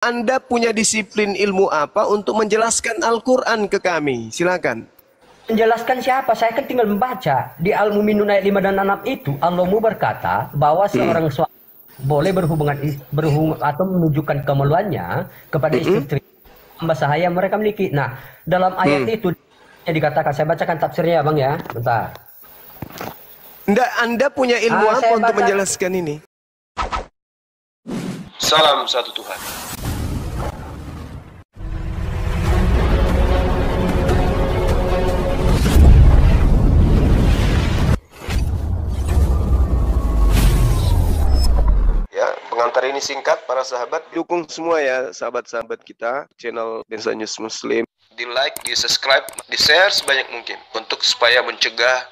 Anda punya disiplin ilmu apa untuk menjelaskan Al-Quran ke kami? Silakan. Menjelaskan siapa? Saya kan tinggal membaca. Di Al-Mu'minun ayat 5 dan 6 itu, Allahmu berkata bahwa seorang suami boleh berhubungan atau menunjukkan kemaluannya kepada istri hamba sahaya mereka miliki. Nah, dalam ayat itu dikatakan, saya bacakan tafsirnya Bang ya, bentar. Anda punya ilmu apa untuk menjelaskan ini? Salam satu Tuhan. Pengantar ini singkat, para sahabat. Dukung semua ya, sahabat-sahabat kita. Channel Densa News Muslim. Di like, di subscribe, di share sebanyak mungkin. Untuk supaya mencegah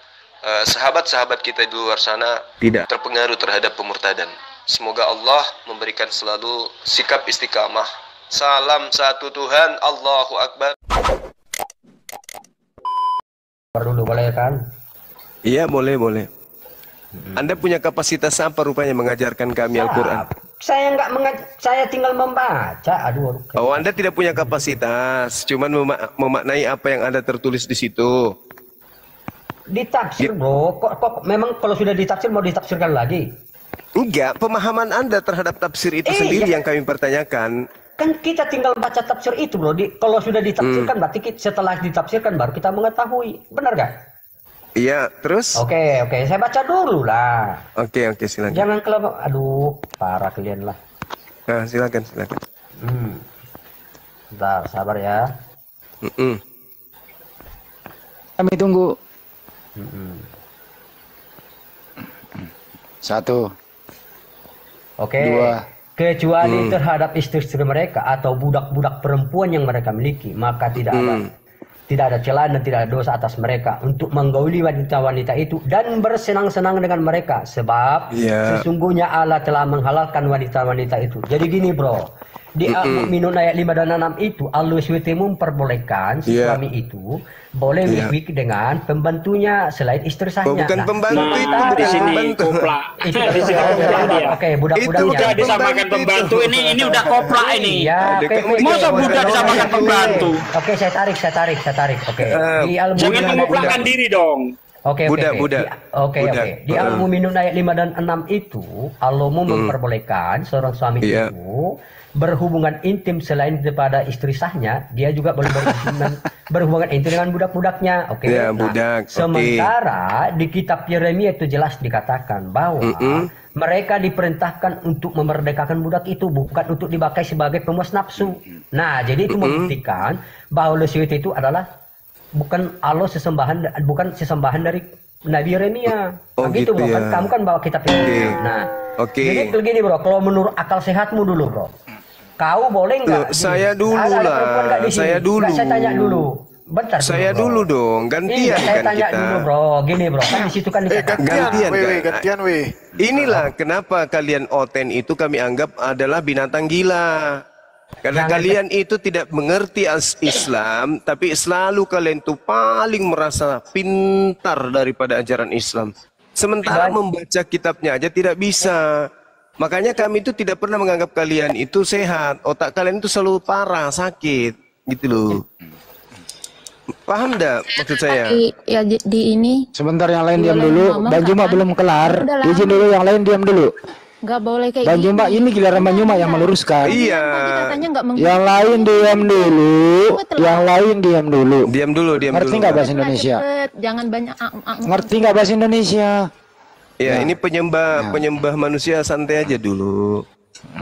sahabat-sahabat kita di luar sana tidak terpengaruh terhadap pemurtadan. Semoga Allah memberikan selalu sikap istiqamah. Salam satu Tuhan, Allahu Akbar. Dulu boleh kan? Iya, boleh. Anda punya kapasitas apa rupanya mengajarkan kami Al-Quran? Saya tinggal membaca. Aduh. Oh, Anda tidak punya kapasitas, cuman memaknai apa yang ada tertulis di situ. Ditafsir, bro. Kok memang kalau sudah ditafsir mau ditafsirkan lagi? Enggak, pemahaman Anda terhadap tafsir itu sendiri yang kami pertanyakan. Kan kita tinggal baca tafsir itu, bro. Kalau sudah ditafsirkan, berarti setelah ditafsirkan baru kita mengetahui. Benar gak? Iya, terus? Oke, saya baca dulu lah. Oke, silakan. Jangan kelabang. Aduh, parah kalian lah. Nah, silakan. Bentar, sabar ya. Kami tunggu. Satu. Oke. Dua. Kecuali terhadap istri-istri mereka atau budak-budak perempuan yang mereka miliki, maka tidak ada celah dan tidak ada dosa atas mereka untuk menggauli wanita-wanita itu dan bersenang-senang dengan mereka, sebab sesungguhnya Allah telah menghalalkan wanita-wanita itu. Jadi gini, bro, di Al-Mu'minun ayat 5 dan 6 itu Allah SWT memperbolehkan si suami itu boleh wik dengan pembantunya selain istri sahnya. Bukan pembantu itu di sini kopla. Oke, budak-budaknya. Udah disamakan pembantu, ini udah kopla ini. Ya, masa budak disamakan pembantu? Oke, saya tarik. Oke. Jangan mengoplakan diri dong. Oke. Di Al-Mu'minun ayat 5 dan 6 itu Allah memperbolehkan seorang suami itu berhubungan intim selain daripada istri sahnya, dia juga boleh berhubungan intim dengan budak-budaknya. Oke. Ya, budak. Sementara di kitab Yeremia itu jelas dikatakan bahwa mereka diperintahkan untuk memerdekakan budak itu, bukan untuk dipakai sebagai pemuas nafsu. Nah, jadi itu membuktikan bahwa Lesyuit itu adalah bukan sesembahan dari Nabi Yeremia. Begitu, bro. Ya. Kamu kan bawa kitab Yeremia. Nah, jadi begini, bro. Kalau menurut akal sehatmu dulu, bro, kau boleh nggak? Saya dulu. Saya tanya dulu. Bentar. Saya dulu dong. Gantian saya kan tanya kita. dulu, bro. Gini, bro. Kan di situ kan Gantian. Inilah kenapa kalian oten itu kami anggap adalah binatang gila. Karena kalian itu tidak mengerti Islam, tapi selalu kalian itu paling merasa pintar daripada ajaran Islam. Sementara membaca kitabnya aja tidak bisa. Makanya kami itu tidak pernah menganggap kalian itu sehat. Otak kalian itu selalu parah, sakit, gitu loh. Paham enggak maksud saya? Di ini. Sebentar, yang lain diam dulu. Bang Juma belum kelar. Izin dulu, yang lain diam dulu. Nggak boleh kayak Bang Juma, ini giliran Bang Juma yang meluruskan. Iya. Yang lain diam dulu. Diam dulu. Ngerti nggak bahasa Indonesia? Jangan banyak. Ngerti nggak bahasa Indonesia? Ya, ini penyembah manusia, santai aja dulu.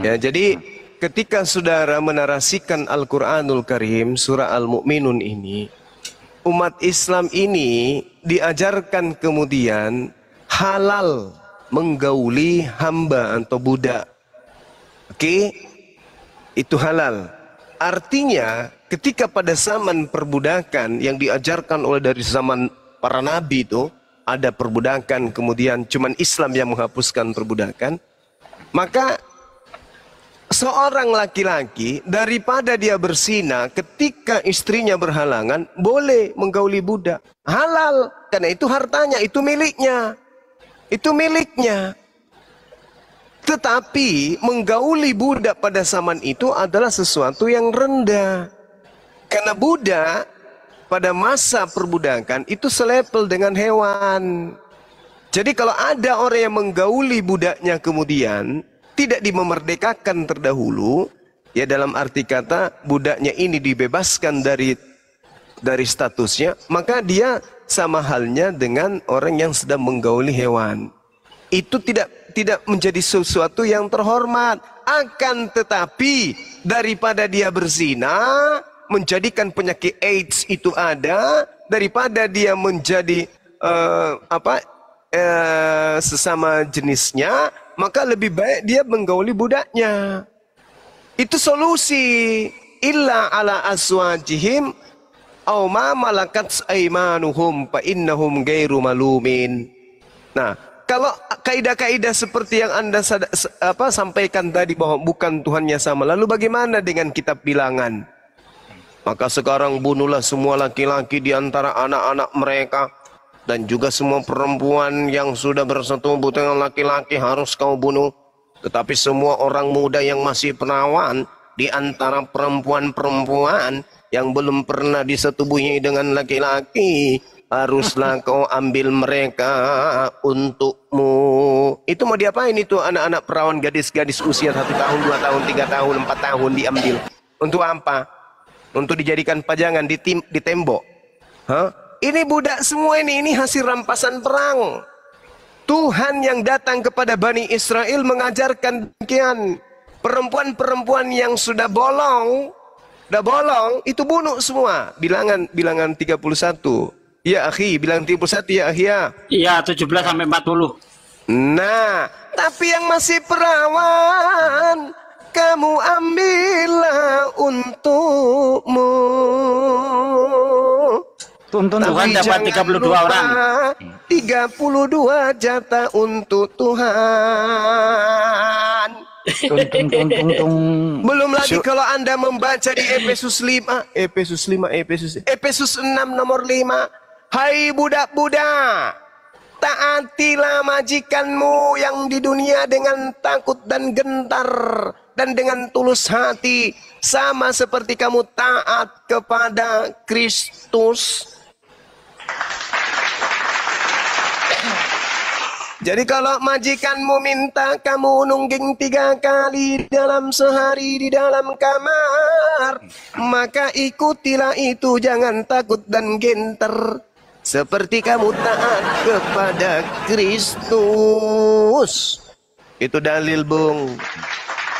Ya, jadi ketika saudara menarasikan Al-Quranul Karim, surah Al-Mu'minun ini, umat Islam ini diajarkan kemudian halal menggauli hamba atau budak. Oke? Itu halal. Artinya ketika pada zaman perbudakan yang diajarkan oleh dari zaman para nabi itu, ada perbudakan, kemudian cuman Islam yang menghapuskan perbudakan, maka seorang laki-laki daripada dia berzina ketika istrinya berhalangan, boleh menggauli budak. Halal, karena itu hartanya, itu miliknya. Tetapi menggauli budak pada zaman itu adalah sesuatu yang rendah. Karena budak pada masa perbudakan itu selevel dengan hewan. Jadi kalau ada orang yang menggauli budaknya kemudian tidak dimemerdekakan terdahulu, ya dalam arti kata budaknya ini dibebaskan dari statusnya, maka dia sama halnya dengan orang yang sedang menggauli hewan. Itu tidak menjadi sesuatu yang terhormat. Akan tetapi daripada dia berzina, menjadikan penyakit AIDS itu ada, daripada dia menjadi sesama jenisnya, maka lebih baik dia menggauli budaknya. Itu solusi. Illa ala aswajihim aw ma malakat aimanuhum fa innahum ghairu malumin. Nah, kalau kaidah-kaidah seperti yang Anda sampaikan tadi bahwa bukan Tuhannya sama, lalu bagaimana dengan kitab bilangan? Maka sekarang bunuhlah semua laki-laki di antara anak-anak mereka, dan juga semua perempuan yang sudah bersetubuh dengan laki-laki harus kau bunuh. Tetapi semua orang muda yang masih perawan di antara perempuan-perempuan yang belum pernah disetubuhi dengan laki-laki, haruslah kau ambil mereka untukmu. Itu mau diapain itu anak-anak perawan, gadis-gadis usia 1 tahun, 2 tahun, 3 tahun, 4 tahun diambil? Untuk apa? Untuk dijadikan pajangan di tembok? Hah? Ini budak semua ini hasil rampasan perang. Tuhan yang datang kepada Bani Israel mengajarkan demikian. Perempuan-perempuan yang sudah bolong itu bunuh semua. Bilangan 31. Ya akhi, bilang 31 ya akhi ya. Iya, 17 sampai 40. Nah, tapi yang masih perawan, kamu ambillah untukmu. Tuntun Tuhan dapat 32 orang. 32 jatah untuk Tuhan. Belum lagi kalau Anda membaca di Efesus 6 nomor 5. Hai budak-budak, taatilah majikanmu yang di dunia dengan takut dan gentar dan dengan tulus hati, sama seperti kamu taat kepada Kristus. Jadi kalau majikanmu minta kamu nungging 3 kali dalam sehari di dalam kamar, maka ikutilah itu, jangan takut dan gentar, seperti kamu taat kepada Kristus. Itu dalil, Bung.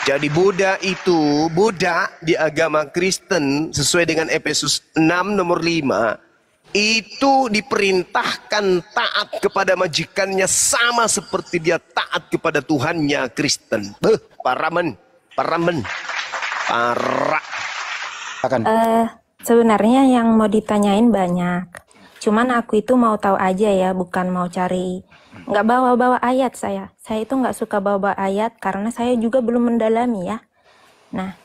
Jadi budak itu, budak di agama Kristen sesuai dengan Efesus 6 nomor 5, itu diperintahkan taat kepada majikannya sama seperti dia taat kepada Tuhannya Kristen. Paramen. Sebenarnya yang mau ditanyain banyak. Cuman aku itu mau tahu aja ya, bukan mau cari. Nggak bawa-bawa ayat saya. Saya itu nggak suka bawa ayat karena saya juga belum mendalami ya. Nah,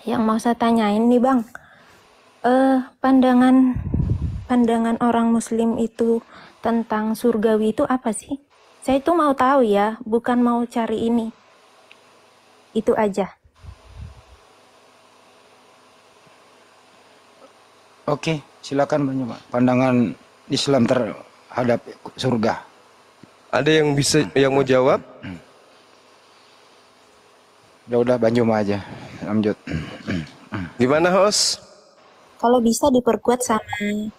yang mau saya tanyain nih Bang, pandangan orang Muslim itu tentang surgawi itu apa sih? Saya itu mau tahu ya, bukan mau cari ini. Itu aja. Oke, silakan mencoba pandangan Islam terhadap surga. Ada yang mau jawab? Udah Banjuma aja. Lanjut. Gimana, host? Kalau bisa diperkuat sama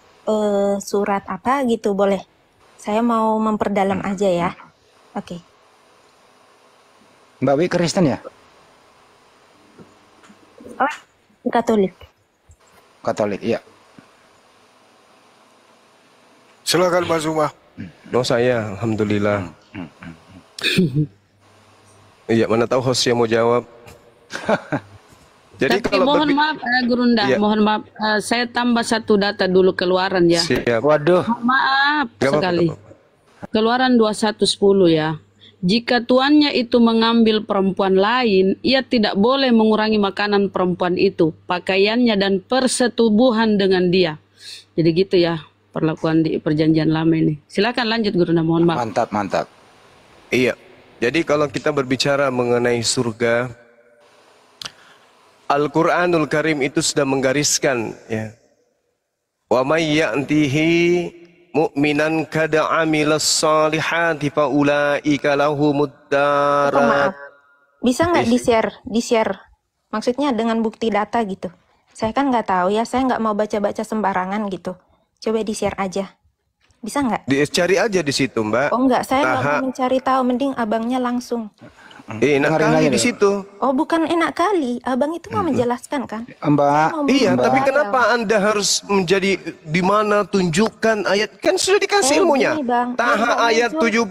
surat apa gitu boleh. Saya mau memperdalam aja ya. Oke. Mbak Wi Kristen ya? Oh, Katolik. Katolik, iya. Silakan Mas Zuma. No, saya alhamdulillah. Iya, mana tahu host yang mau jawab. Jadi tapi mohon maaf Gurunda, ya. Mohon maaf, saya tambah satu data dulu keluaran ya. Siap. Waduh. Maaf sekali. Keluaran 21:10 ya. Jika tuannya itu mengambil perempuan lain, ia tidak boleh mengurangi makanan perempuan itu, pakaiannya dan persetubuhan dengan dia. Jadi gitu ya perlakuan di perjanjian lama ini. Silakan lanjut Gurunda, mohon maaf. Mantap. Iya. Jadi kalau kita berbicara mengenai surga, Al-Quranul Karim itu sudah menggariskan, ya. Wa may ya'tihi mu'minan kada 'amilas salihati fa ulaika lahumud darat. Maaf, bisa nggak di-share? Maksudnya dengan bukti data gitu. Saya kan nggak tahu ya, saya nggak mau baca-baca sembarangan gitu. Coba di-share aja. Bisa nggak? Cari aja di situ, Mbak. Oh nggak, saya nggak mau mencari tahu, mending abangnya langsung. Enak kali di situ. Oh bukan enak kali, abang itu mau menjelaskan kan? Mbak. Iya, tapi kenapa Anda harus menjadi di mana tunjukkan ayat? Kan sudah dikasih ilmunya. Gini, Bang. Taha ayat 75.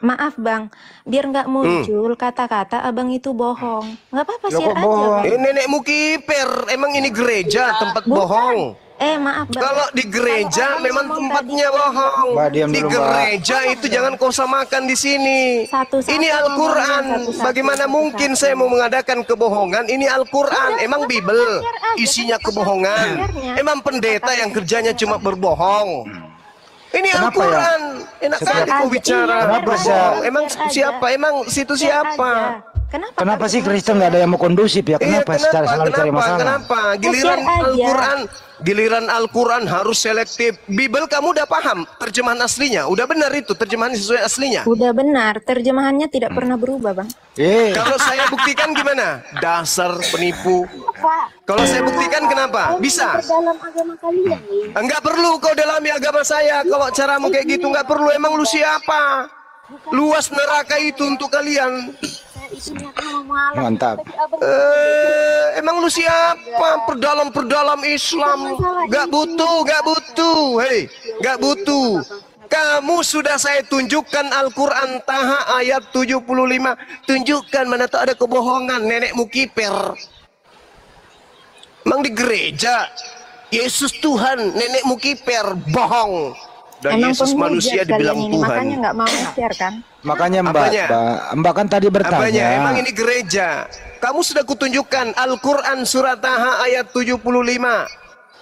Maaf bang, biar nggak muncul kata-kata abang itu bohong. Nggak apa-apa, Ya, share kok aja. bohong? Bang. Nenekmu kiper, emang ini gereja tempat Bukan. bohong. Maaf bang. Kalau di gereja Kalau abang memang ngomong tempatnya tadi, bohong. Mbak, diam Di dulu, Mbak. gereja itu jangan kau samakan di sini. Satu-satu Ini Al-Quran. ngomongnya, satu-satu, Bagaimana satu-satu. mungkin saya mau mengadakan kebohongan? Ini Al-Quran. Emang Bible isinya kebohongan. Emang pendeta yang kerjanya cuma berbohong. Ini Kenapa Al-Quran. Enak Setiap- kali kau bicara. Kenapa Berbohong. saya- Emang siapa? Emang situ siapa? Kenapa sih Kristen nggak ada yang mau kondusif ya? Kenapa secara selalu cari masalah? Kenapa? Giliran Al-Quran harus selektif. Bible kamu udah paham terjemahan aslinya? Udah benar itu terjemahan sesuai aslinya? Udah benar, terjemahannya tidak pernah berubah bang. Kalau saya buktikan gimana? Dasar penipu. Kalau saya buktikan kenapa? Bisa? Dalam agama kalian nih. Enggak perlu kau dalami agama saya. Kalau caramu kayak gitu enggak perlu. Emang lu siapa? Luas neraka itu untuk kalian. Mantap. Emang lu siapa? Perdalam Islam. Gak butuh. Hei, gak butuh. Kamu sudah saya tunjukkan Al-Quran Taha ayat 75. Tunjukkan mana tak ada kebohongan. Nenekmu kiper. Emang di gereja Yesus Tuhan, nenekmu kiper, bohong. Dan Emang Yesus penghujat manusia kalian dibilang ini, Tuhan. makanya nggak mau share kan? Makanya Apanya? Mbak kan tadi Apanya? bertanya. Emang ini gereja. Kamu sudah kutunjukkan Al-Quran surat Taha ayat 75.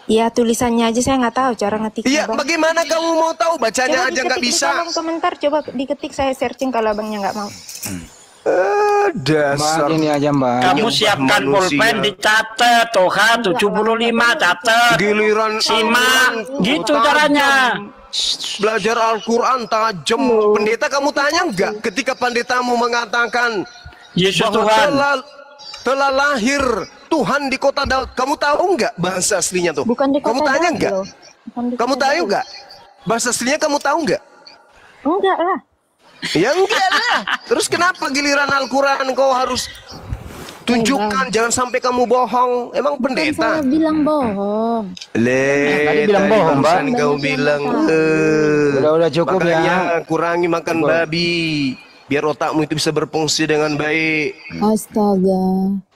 Iya tulisannya aja saya nggak tahu cara ngetiknya. Iya, Bang. bagaimana kamu mau tahu? Bacanya Coba aja nggak diketik di bisa. kolom komentar, coba diketik, saya searching kalau abangnya nggak mau. Dasar. Mbak ini aja Mbak. Kamu siapkan pulpen, dicatat, Toha 75, catat. Giliran Simak, Al-Quran gitu tajam. caranya. Belajar Al-Quran tajam. Pendeta kamu tanya enggak ketika pendetamu mengatakan Yesus bahwa Tuhan. telah lahir Tuhan di kota Daud. Kamu tahu enggak bahasa aslinya tuh? Bukan di kota Kamu tanya Daud, enggak? loh. Bukan di Kamu kota tahu Daud. enggak? Bahasa aslinya kamu tahu enggak? Enggak lah. Ya enggak lah. Terus kenapa giliran Al-Quran kau harus tunjukkan? Jangan sampai kamu bohong. Emang Kan saya pendeta? bilang bohong. Tadi bilang bohong, Mbak. barusan kau bilang. Udah cukup ya. Makanya kurangi makan babi. Biar otakmu itu bisa berfungsi dengan baik. Astaga.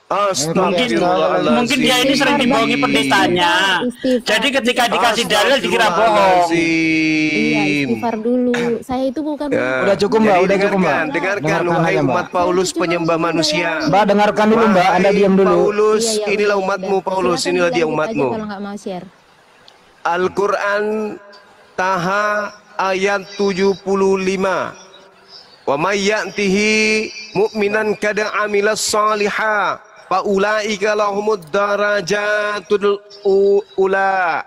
Astagfirullahaladzim. Mungkin dia ini sering dibohongi pendetanya. Jadi ketika dikasih dalil dikira bohong. Iya, istighfar dulu. Saya itu bukan Udah cukup Mbak, Jadi udah cukup Mbak. dengarkan wahai aja, Mbak. umat Paulus penyembah manusia. Mbak dengarkan dulu Mbak, Anda Wahai diam dulu. Paulus, Iya, inilah udah, umatmu udah. Paulus, Silakan inilah dia dilanjut aja umatmu. kalau nggak mau share. Al-Quran Taha ayat 75. Wa may ya'tihi mu'minan kada amilas salihah fa ulaika lahumud darajatul ula.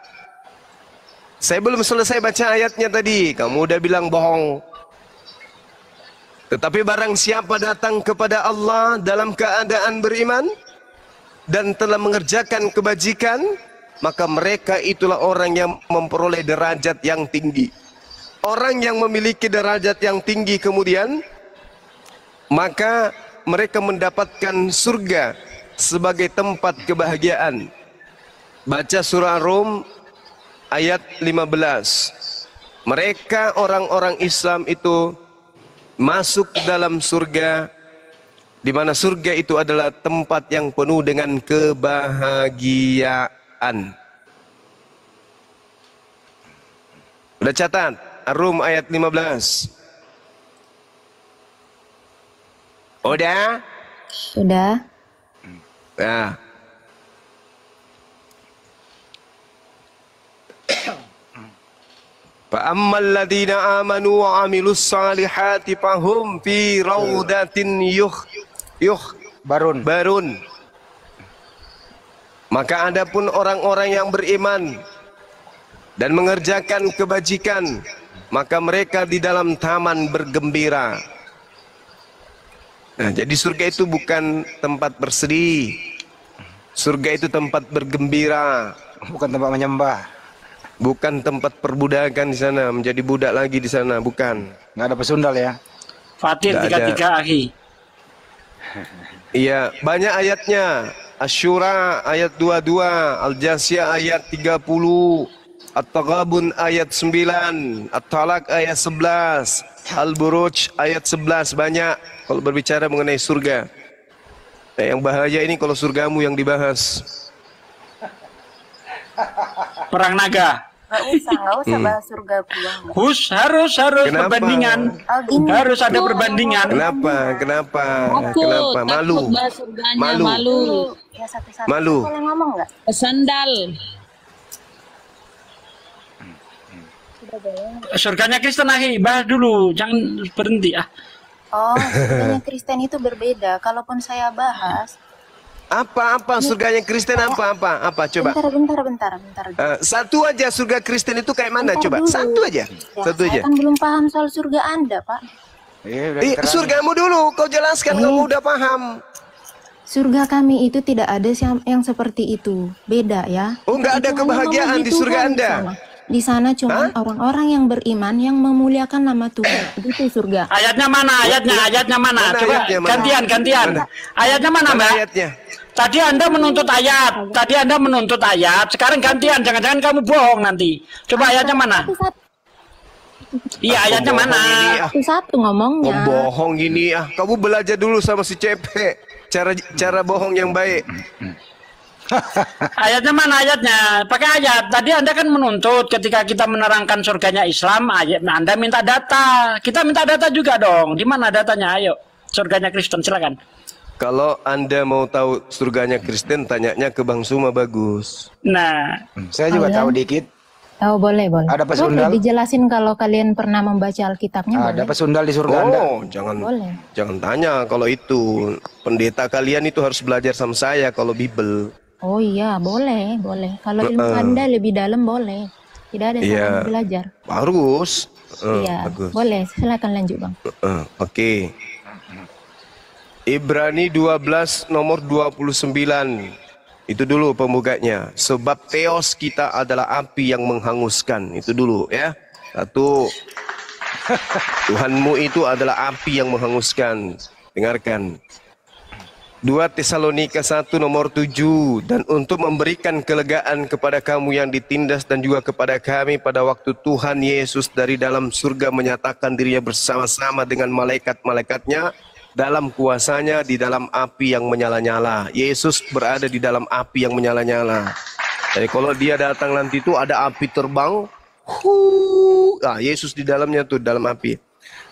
Saya belum selesai baca ayatnya tadi, kamu udah bilang bohong. Tetapi barang siapa datang kepada Allah dalam keadaan beriman dan telah mengerjakan kebajikan, maka mereka itulah orang yang memperoleh derajat yang tinggi. Orang yang memiliki derajat yang tinggi kemudian, maka mereka mendapatkan surga sebagai tempat kebahagiaan. Baca surah Rum ayat 15. Mereka orang-orang Islam itu masuk dalam surga, di mana surga itu adalah tempat yang penuh dengan kebahagiaan. Udah catat? Ar-Rum ayat 15. Udah? Sudah. Nah. Pak Fa'ammal ladina amanu wa amilus salihati fahum fi raudatin barun. Maka adapun orang-orang yang beriman dan mengerjakan kebajikan, maka mereka di dalam taman bergembira. Nah, jadi surga itu bukan tempat bersedih. Surga itu tempat bergembira, Bukan tempat menyembah. bukan tempat perbudakan di sana, menjadi budak lagi di sana, bukan. Nggak ada pesundal ya. Fatir Nggak 33 akhi. Iya, banyak ayatnya. Asy-Syura ayat 22, Al-Jasiyah ayat 30, At-Taghabun ayat 9, At-Talaq ayat 11, Al-Buruj ayat 11, banyak kalau berbicara mengenai surga. Nah, yang bahaya ini kalau surgamu yang dibahas. Perang naga. Nggak usah bahas surga gua. Harus Kenapa? perbandingan. Harus ada perbandingan. Kenapa? Takut Malu. bahas surganya, Malu. malu. Ya satu-satu. Malu. Boleh ngomong nggak? Sandal. Surganya Kristen akhi, bahas dulu, jangan berhenti ah. Oh, surganya Kristen itu berbeda. Kalaupun saya bahas, Apa surganya Kristen apa coba? bentar. Satu aja surga Kristen itu kayak mana Bentar coba? dulu. Satu aja. Ya, Satu saya aja. kan belum paham soal surga Anda, Pak. Surgamu dulu, kau jelaskan kamu udah paham. Surga kami itu tidak ada yang seperti itu. Beda ya. Oh, nggak ada Itu hanya kebahagiaan memuji di surga Tuhan Anda? Di sana cuma orang-orang yang beriman yang memuliakan nama Tuhan. Itu surga. Ayatnya mana? Ayatnya mana? Mana Coba ayatnya, mana? gantian. Mana? Ayatnya mana, Mana Mbak? ayatnya? Tadi Anda menuntut ayat. Sekarang gantian, jangan-jangan kamu bohong nanti. Coba ayatnya mana? Iya, ayatnya Bohong mana? ini, ah. Satu ngomongnya. Kau bohong gini ah. Kamu belajar dulu sama si Cepe. Cara bohong yang baik. Ayatnya mana ayatnya? Pakai ayat. Tadi Anda kan menuntut ketika kita menerangkan surganya Islam, ayat Anda minta data. Kita minta data juga dong. Di mana datanya? Ayo. Surganya Kristen, silakan. Kalau Anda mau tahu surganya Kristen, tanyanya ke Bang Suma bagus. Nah, Saya juga tahu dikit. Oh, boleh. Ada pesundal? Boleh dijelasin kalau kalian pernah membaca Alkitabnya, Ada boleh. pesundal di surga Anda. Oh, Boleh. jangan tanya kalau itu. Pendeta kalian itu harus belajar sama saya kalau Bible. Oh iya, boleh. Kalau ilmu Anda lebih dalam boleh. Tidak ada Iya. salahnya belajar. Harus. Iya, Bagus. boleh. Silakan lanjut, Bang. Oke. Ibrani 12 nomor 29. Itu dulu pembukanya. Sebab teos kita adalah api yang menghanguskan. Itu dulu ya. Satu. Tuhanmu itu adalah api yang menghanguskan. Dengarkan. 2 Tesalonika 1 nomor 7. Dan untuk memberikan kelegaan kepada kamu yang ditindas dan juga kepada kami pada waktu Tuhan Yesus dari dalam surga menyatakan dirinya bersama-sama dengan malaikat-malaikatnya dalam kuasanya di dalam api yang menyala-nyala. Yesus berada di dalam api yang menyala-nyala. Jadi kalau dia datang nanti itu ada api terbang. Yesus di dalamnya tuh, dalam api.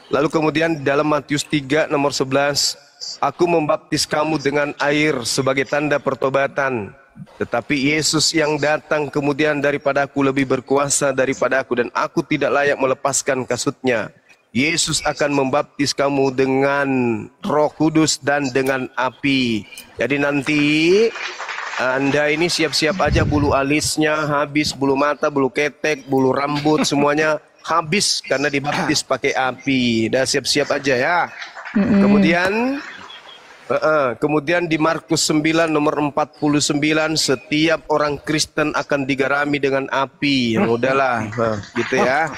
Lalu kemudian dalam Matius 3 nomor 11. Aku membaptis kamu dengan air sebagai tanda pertobatan. Tetapi Yesus yang datang kemudian daripada aku lebih berkuasa daripada aku. Dan aku tidak layak melepaskan kasutnya. Yesus akan membaptis kamu dengan Roh Kudus dan dengan api. Jadi nanti Anda ini siap-siap aja, bulu alisnya habis, bulu mata, bulu ketek, bulu rambut semuanya habis karena dibaptis pakai api. Dah siap-siap aja ya. Kemudian di Markus 9 nomor 49, setiap orang Kristen akan digarami dengan api. Udahlah, gitu ya.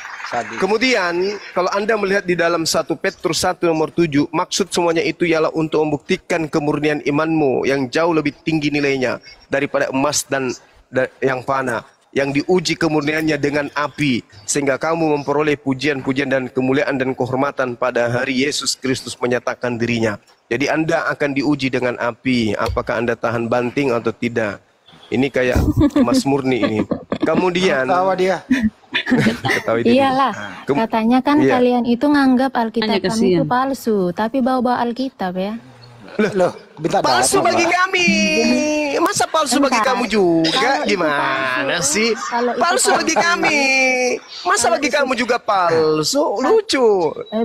Kemudian kalau Anda melihat di dalam 1 Petrus 1 nomor 7, maksud semuanya itu ialah untuk membuktikan kemurnian imanmu yang jauh lebih tinggi nilainya daripada emas dan yang fana, yang diuji kemurniannya dengan api, sehingga kamu memperoleh pujian-pujian dan kemuliaan dan kehormatan pada hari Yesus Kristus menyatakan dirinya. Jadi Anda akan diuji dengan api, apakah Anda tahan banting atau tidak. Ini kayak emas murni ini. Kemudian Tawa dia. ketahui dia. Iyalah, katanya kan Iya. kalian itu nganggap Alkitab Hanya kami itu kasihan. palsu, tapi bawa-bawa Alkitab ya. Loh, minta Palsu data, bagi Mbak. kami. Masa palsu bagi Bentar. kamu juga? Kalau itu Gimana palsu, sih? kalau itu Palsu bagi palsu. kami. Masa Kalau bagi itu- kamu juga palsu? Lucu.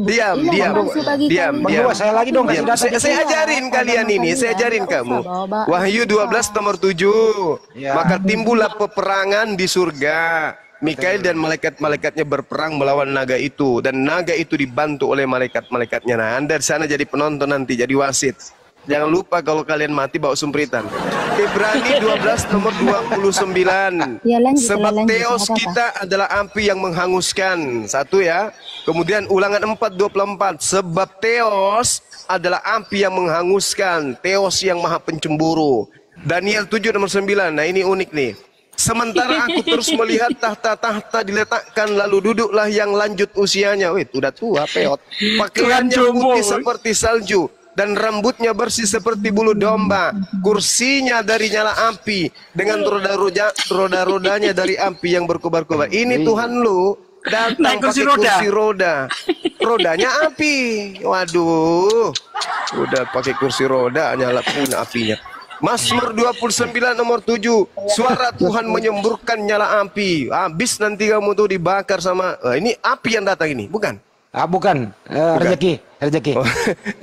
Iya, Diam. palsu bagi Diam. kalian. Bang Dewa, saya lagi dong kasih Diam. data. Saya ajarin Kalau kalian sama ini, saya kalian, ajarin nggak kamu. usah bawa-bawa. Wahyu 12 nomor 7. Ya. Maka timbullah peperangan di surga. Mikail dan malaikat-malaikatnya berperang melawan naga itu, dan naga itu dibantu oleh malaikat-malaikatnya. Nah, Anda di sana jadi penonton nanti, jadi wasit. Jangan lupa kalau kalian mati bawa sumpritan. Ibrani 12 nomor 29. Ya, lanjut, Sebab lanjut, teos nggak apa-apa. kita adalah api yang menghanguskan. Satu ya. Kemudian ulangan 4:24. Sebab teos adalah api yang menghanguskan. Teos yang maha pencemburu. Daniel 7 nomor 9. Nah ini unik nih. Sementara aku terus melihat tahta-tahta diletakkan, lalu duduklah yang lanjut usianya. Wih, udah tua peot. Pakaiannya putih seperti salju dan rambutnya bersih seperti bulu domba. Kursinya dari nyala api dengan roda-rodanya dari api yang berkobar-kobar. Ini Tuhan lu datang Naik kursi pakai kursi roda. roda. Rodanya api. Waduh. Udah pakai kursi roda nyala pun apinya. Mazmur 29 nomor 7. Suara Tuhan menyemburkan nyala api. Habis nanti kamu tuh dibakar sama ini api yang datang ini, bukan? Ah, bukan. Rezeki. Oh.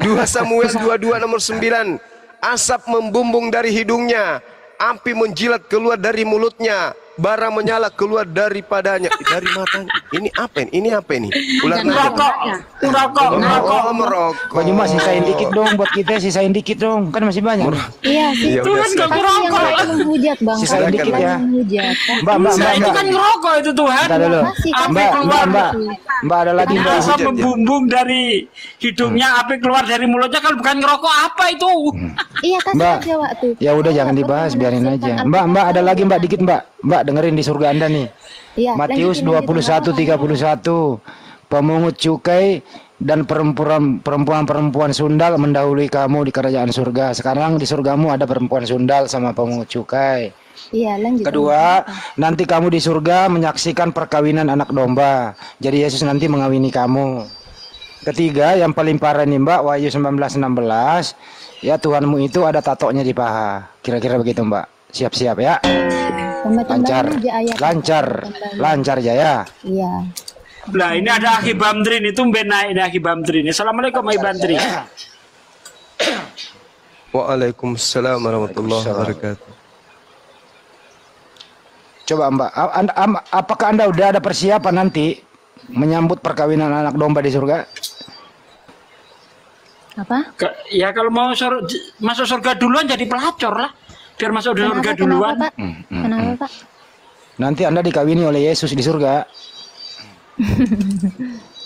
2 Samuel 22 nomor 9. Asap membumbung dari hidungnya, api menjilat keluar dari mulutnya, bara menyala keluar daripadanya, dari matanya. Ini apa ini? Ini apa ini? Ular naga. Merokok. Oh, merokok. Bang Juma sisain dikit dong buat kita, sisain dikit dong. Kan masih banyak. Iya sih. Ya Itu udah, kan silakan. gak Pasti yang ngerokok. lain menghujat bang. Sisain Pasti dikit yang ya. menghujat. Mbak, Itu kan ngerokok itu Tuhan. Bentar dulu. Masih kan Mbak, keluar. Mbak ada lagi Mbak. Asap membumbung dari hidungnya, api keluar dari mulutnya. Kalau bukan ngerokok apa itu? Iya kasih Mbak, aja waktu. ya udah jangan Perlu dibahas, biarin menafsirkan aja. Alkitab Mbak ada lagi Mbak kan? dikit Mbak. Mbak dengerin di surga Anda nih. Iya, Matius lanjutin, lanjutin. 21:31. Pemungut cukai dan perempuan-perempuan sundal mendahului kamu di kerajaan surga. Sekarang di surgamu ada perempuan sundal sama pemungut cukai. Iya lanjut. Kedua, nanti kamu di surga menyaksikan perkawinan anak domba. Jadi Yesus nanti mengawini kamu. Ketiga, yang paling parah nih Mbak, Wahyu 19:16. Ya Tuhanmu itu ada tatonya di paha. Kira-kira begitu Mbak. Siap-siap ya. Lancar. Lancar Jaya. Iya. Lah ini ada Akhi Bamdrin, itu naik ini Akhi Bamdrin. Assalamualaikum Akhi Bamdrin. Waalaikumsalam warahmatullahi wabarakatuh. Coba Mbak, apakah Anda udah ada persiapan nanti menyambut perkawinan anak domba di surga? Apa? Ya kalau mau masuk surga duluan jadi pelacur lah. Biar masuk di surga duluan. Kenapa Pak? Kenapa Pak? Nanti Anda dikawini oleh Yesus di surga.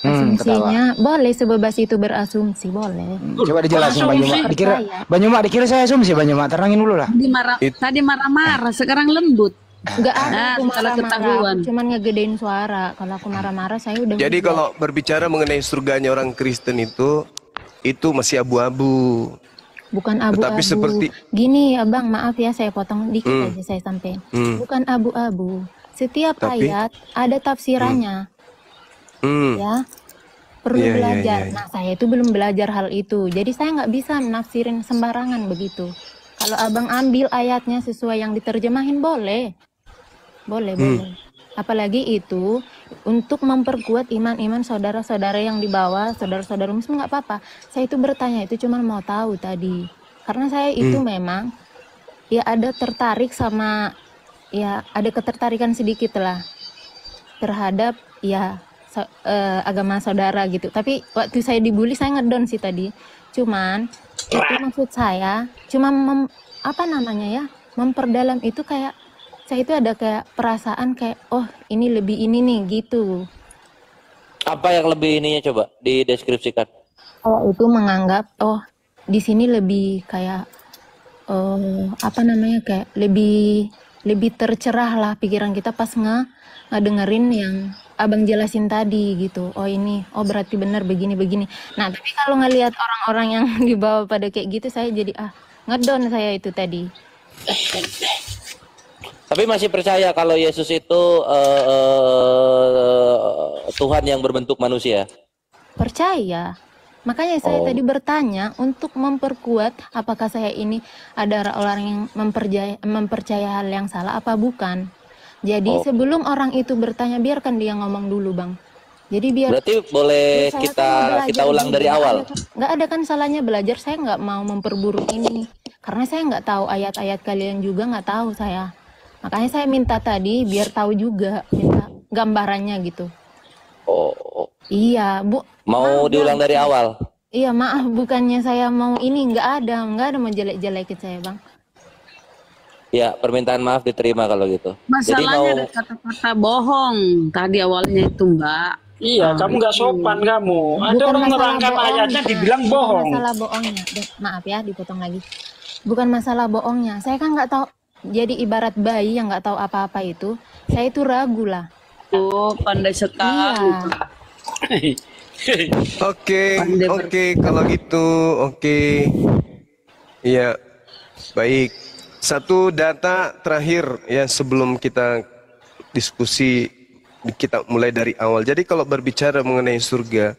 Asumsinya boleh sebebas itu berasumsi boleh. Coba dijelasin Bang Juma. Dikira saya asumsi Bang Juma. Terangin dulu lah. Tadi marah-marah, sekarang lembut. Enggak ada aku salah marah-marah, ketahuan. aku cuman ngegedein suara. Kalau aku marah-marah saya udah Jadi hujat. kalau berbicara mengenai surganya orang Kristen itu masih abu-abu. Bukan abu-abu. Tetapi seperti Gini abang, maaf ya saya potong dikit aja saya sampein. Bukan abu-abu. Setiap Tapi? ayat ada tafsirannya. Ya. Perlu Iya, iya, belajar. iya, iya. Nah saya itu belum belajar hal itu. Jadi saya nggak bisa menafsirin sembarangan begitu. Kalau abang ambil ayatnya sesuai yang diterjemahin boleh. Boleh. Apalagi itu untuk memperkuat iman-iman saudara-saudara yang di bawah, saudara-saudara muslim nggak apa-apa. Saya itu bertanya itu cuma mau tahu tadi. Karena saya itu memang ya ada tertarik sama ya ada ketertarikan sedikit lah terhadap ya agama saudara gitu. Tapi waktu saya dibully saya ngedon sih tadi. Cuman itu maksud saya cuma memperdalam itu kayak saya itu ada kayak perasaan kayak oh ini lebih ini nih gitu. Apa yang lebih ininya coba dideskripsikan? Oh itu menganggap oh di sini lebih kayak kayak lebih tercerah lah pikiran kita pas ngedengerin yang abang jelasin tadi gitu. Oh ini berarti benar begini. Nah tapi kalau ngelihat orang-orang yang dibawa pada kayak gitu saya jadi ngedon saya itu tadi. Tapi masih percaya kalau Yesus itu Tuhan yang berbentuk manusia? Percaya. Makanya saya Oh. tadi bertanya untuk memperkuat apakah saya ini adalah orang yang mempercaya hal yang salah apa bukan. Jadi Oh. sebelum orang itu bertanya, biarkan dia ngomong dulu, Bang. Jadi biar Berarti boleh saya kita kan belajar kita ulang juga. dari awal. Nggak ada kan salahnya belajar. Saya nggak mau memperburuk ini karena saya nggak tahu ayat-ayat, kalian juga nggak tahu saya. Makanya saya minta tadi biar tahu juga, minta gambarannya gitu. Oh. Iya, Bu. Mau Maaf, diulang Bang. dari awal. Iya, maaf, bukannya saya mau ini, nggak ada mau jelek-jelekin saya, Bang. Ya, permintaan maaf diterima kalau gitu. Jadi Masalahnya mau ada kata-kata bohong tadi awalnya itu, Mbak. Iya, kamu nggak sopan kamu. Ada Bukan orang masalah nerangkan ayatnya bohongnya, dibilang bukan bohong. masalah bohongnya. Maaf ya, dipotong lagi. Bukan masalah bohongnya. Saya kan nggak tahu. Jadi ibarat bayi yang nggak tahu apa-apa itu, saya itu ragu lah. Oh, pandai sekali. Iya. Oke, kalau gitu, oke. Iya, baik. Satu data terakhir ya sebelum kita diskusi, kita mulai dari awal. Jadi kalau berbicara mengenai surga,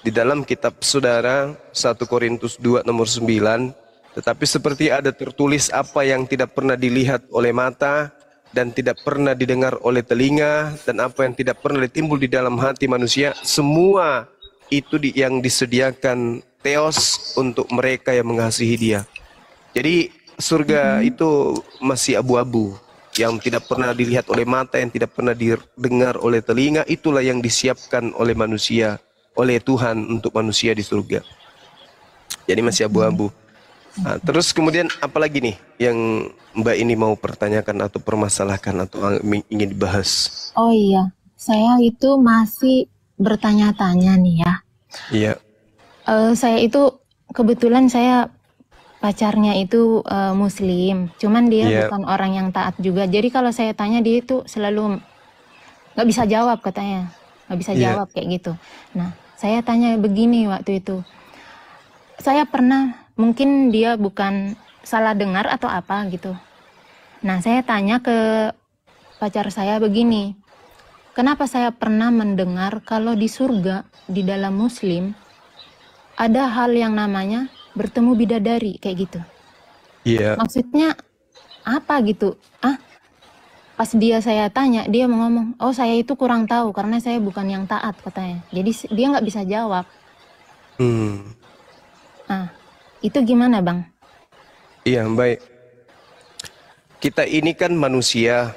di dalam kitab saudara 1 Korintus 2 nomor 9, tetapi seperti ada tertulis apa yang tidak pernah dilihat oleh mata dan tidak pernah didengar oleh telinga dan apa yang tidak pernah ditimbul di dalam hati manusia, semua itu yang disediakan Theos untuk mereka yang mengasihi Dia. Jadi surga itu masih abu-abu, yang tidak pernah dilihat oleh mata, yang tidak pernah didengar oleh telinga, itulah yang disiapkan oleh manusia, oleh Tuhan untuk manusia di surga. Jadi masih abu-abu. Nah, terus kemudian apalagi nih yang Mbak ini mau pertanyakan atau permasalahkan atau ingin dibahas? Oh iya, saya itu masih bertanya-tanya nih ya. Iya. Saya itu kebetulan saya pacarnya itu Muslim, cuman dia Iya. bukan orang yang taat juga. Jadi kalau saya tanya dia itu selalu nggak bisa jawab katanya, nggak bisa Iya. jawab kayak gitu. Nah, saya tanya begini waktu itu. Saya pernah, mungkin dia bukan salah dengar atau apa gitu. Nah, saya tanya ke pacar saya begini, kenapa saya pernah mendengar kalau di surga, di dalam Muslim, ada hal yang namanya bertemu bidadari, kayak gitu. Iya. Maksudnya apa gitu? Pas saya tanya, dia mau ngomong, oh saya itu kurang tahu karena saya bukan yang taat katanya. Jadi dia nggak bisa jawab. Nah, itu gimana Bang? Iya, baik. Kita ini kan manusia,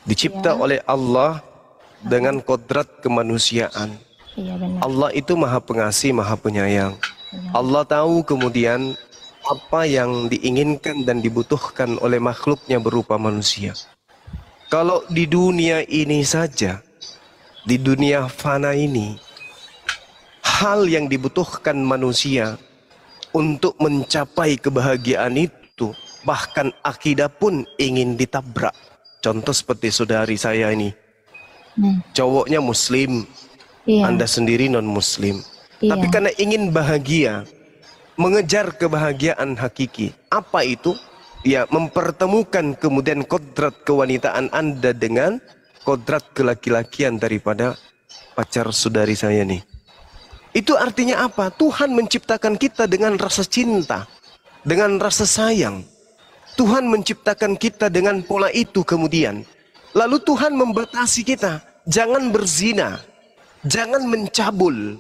dicipta oleh Allah dengan kodrat kemanusiaan. Iya benar. Allah itu maha pengasih, maha penyayang. Allah tahu kemudian apa yang diinginkan dan dibutuhkan oleh makhluknya berupa manusia. Kalau di dunia ini saja, di dunia fana ini, hal yang dibutuhkan manusia untuk mencapai kebahagiaan itu, bahkan akidah pun ingin ditabrak. Contoh seperti saudari saya ini, cowoknya Muslim, Iya. Anda sendiri non-Muslim. Iya. Tapi karena ingin bahagia, mengejar kebahagiaan hakiki. Apa itu? Ya, mempertemukan kemudian kodrat kewanitaan Anda dengan kodrat kelaki-lakian daripada pacar saudari saya nih. Itu artinya apa? Tuhan menciptakan kita dengan rasa cinta, dengan rasa sayang. Tuhan menciptakan kita dengan pola itu kemudian. Lalu Tuhan membatasi kita, jangan berzina, jangan mencabul.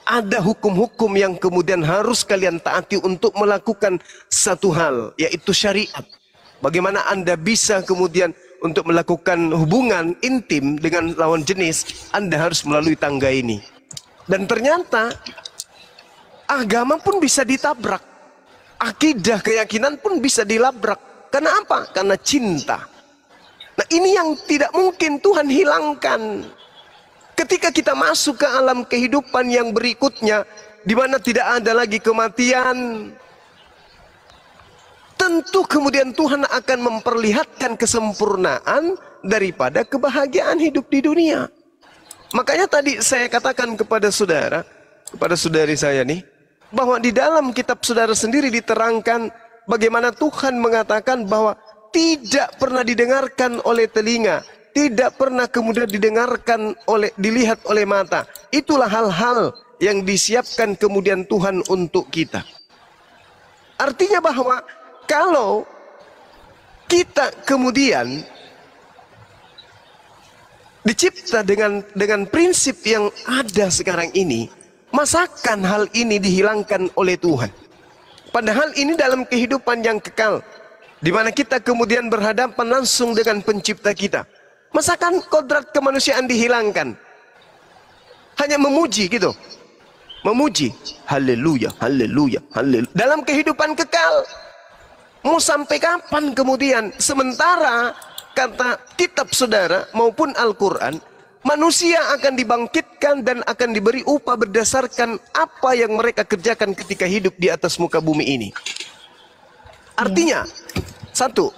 Ada hukum-hukum yang kemudian harus kalian taati untuk melakukan satu hal, yaitu syariat. Bagaimana Anda bisa kemudian untuk melakukan hubungan intim dengan lawan jenis, Anda harus melalui tangga ini. Dan ternyata agama pun bisa ditabrak. Akidah, keyakinan pun bisa dilabrak. Karena apa? Karena cinta. Nah, ini yang tidak mungkin Tuhan hilangkan. Ketika kita masuk ke alam kehidupan yang berikutnya, di mana tidak ada lagi kematian, tentu kemudian Tuhan akan memperlihatkan kesempurnaan daripada kebahagiaan hidup di dunia. Makanya tadi saya katakan kepada saudara, kepada saudari saya nih, bahwa di dalam kitab saudara sendiri diterangkan bagaimana Tuhan mengatakan bahwa tidak pernah didengarkan oleh telinga, tidak pernah kemudian didengarkan dilihat oleh mata. Itulah hal-hal yang disiapkan kemudian Tuhan untuk kita. Artinya bahwa kalau kita kemudian dicipta dengan prinsip yang ada sekarang ini, masakan hal ini dihilangkan oleh Tuhan? Padahal ini dalam kehidupan yang kekal, di mana kita kemudian berhadapan langsung dengan pencipta kita. Masakan kodrat kemanusiaan dihilangkan? Hanya memuji gitu. Memuji. Haleluya, haleluya, haleluya. Dalam kehidupan kekal. Mau sampai kapan kemudian? Sementara kata kitab saudara maupun Al-Quran, manusia akan dibangkitkan dan akan diberi upah berdasarkan apa yang mereka kerjakan ketika hidup di atas muka bumi ini. Artinya, satu,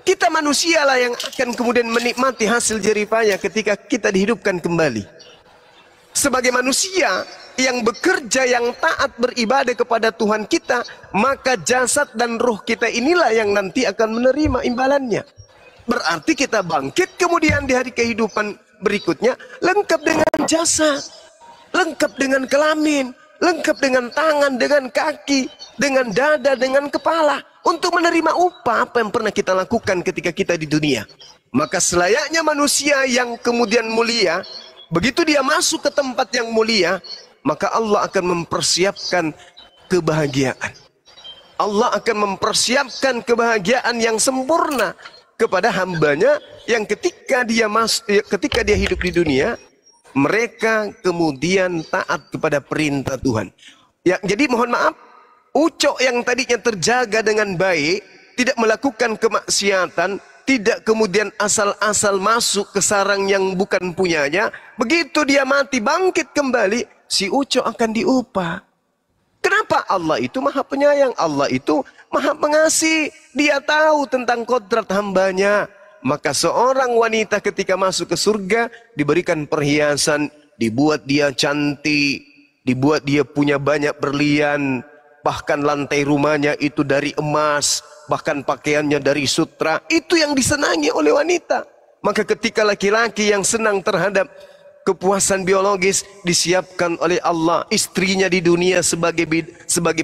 kita manusialah yang akan kemudian menikmati hasil jeripaya ketika kita dihidupkan kembali. Sebagai manusia yang bekerja, yang taat beribadah kepada Tuhan kita, maka jasad dan roh kita inilah yang nanti akan menerima imbalannya. Berarti kita bangkit kemudian di hari kehidupan berikutnya lengkap dengan jasa, lengkap dengan kelamin, lengkap dengan tangan, dengan kaki, dengan dada, dengan kepala, untuk menerima upah apa yang pernah kita lakukan ketika kita di dunia. Maka selayaknya manusia yang kemudian mulia, begitu dia masuk ke tempat yang mulia, maka Allah akan mempersiapkan kebahagiaan. Allah akan mempersiapkan kebahagiaan yang sempurna kepada hambanya yang ketika dia hidup di dunia, mereka kemudian taat kepada perintah Tuhan. Ya, jadi mohon maaf, Ucok yang tadinya terjaga dengan baik, tidak melakukan kemaksiatan, tidak kemudian asal-asal masuk ke sarang yang bukan punyanya, begitu dia mati bangkit kembali, si Ucok akan diupah. Kenapa? Allah itu maha penyayang, Allah itu maha pengasih. Dia tahu tentang kodrat hambanya. Maka seorang wanita ketika masuk ke surga diberikan perhiasan, dibuat dia cantik, dibuat dia punya banyak berlian, bahkan lantai rumahnya itu dari emas, bahkan pakaiannya dari sutra. Itu yang disenangi oleh wanita. Maka ketika laki-laki yang senang terhadap kepuasan biologis, disiapkan oleh Allah istrinya di dunia sebagai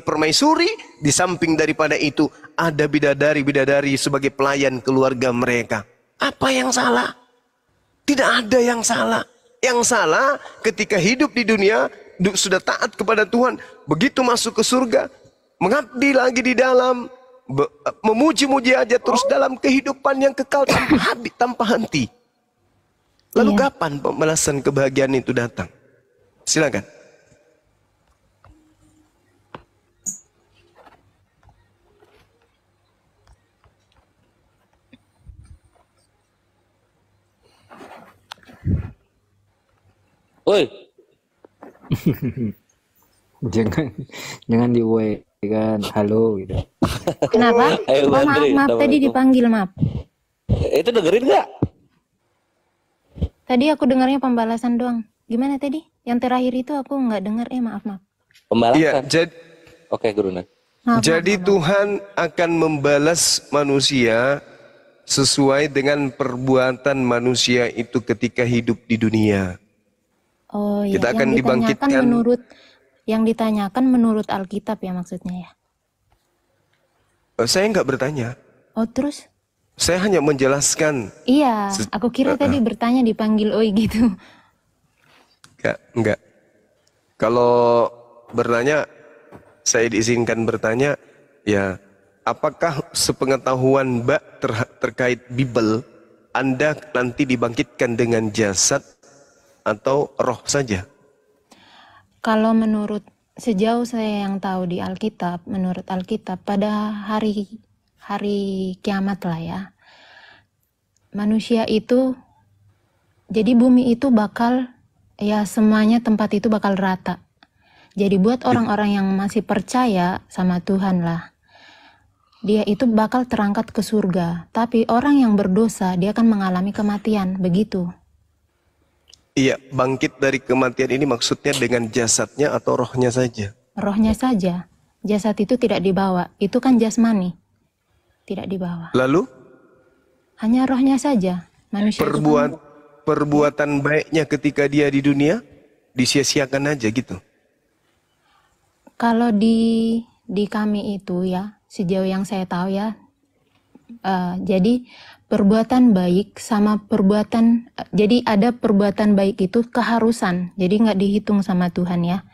permaisuri, di samping daripada itu ada bidadari-bidadari sebagai pelayan keluarga mereka. Apa yang salah? Tidak ada yang salah. Yang salah ketika hidup di dunia sudah taat kepada Tuhan, begitu masuk ke surga mengabdi lagi di dalam, memuji-muji aja terus dalam kehidupan yang kekal tanpa habis, tanpa henti. Lalu kapan pembalasan kebahagiaan itu datang? Silakan. Woi. jangan di WA kan, halo gitu. Kenapa? Ayo, Oh, maaf tadi dipanggil, maaf. Itu dengerin nggak? Tadi aku dengarnya pembalasan doang. Gimana tadi? Yang terakhir itu aku nggak dengar. Maaf. Pembalasan. Iya, Oke, Guruna. jadi Tuhan akan membalas manusia sesuai dengan perbuatan manusia itu ketika hidup di dunia. Oh iya, Kita akan dibangkitkan. Yang ditanyakan menurut Alkitab ya maksudnya ya? Saya nggak bertanya. Oh terus? Saya hanya menjelaskan. Iya, aku kira tadi bertanya dipanggil oi gitu. Enggak. Kalau bertanya, saya diizinkan bertanya, ya, apakah sepengetahuan Mbak terkait Bible, Anda nanti dibangkitkan dengan jasad atau roh saja? Kalau sejauh saya yang tahu di Alkitab, menurut Alkitab pada hari kiamat lah ya, manusia itu, jadi bumi itu bakal, ya semuanya tempat itu bakal rata. Jadi buat orang-orang yang masih percaya sama Tuhan lah, dia itu bakal terangkat ke surga. Tapi orang yang berdosa, dia akan mengalami kematian, begitu. Iya, bangkit dari kematian ini maksudnya dengan jasadnya atau rohnya saja? Rohnya saja. Jasad itu tidak dibawa, itu kan jasmani. Tidak dibawa. Lalu? Hanya rohnya saja. Manusia perbuatan baiknya ketika dia di dunia disia-siakan aja gitu. Kalau di kami itu ya, sejauh yang saya tahu ya, jadi perbuatan baik sama perbuatan, jadi ada perbuatan baik itu keharusan, jadi nggak dihitung sama Tuhan ya.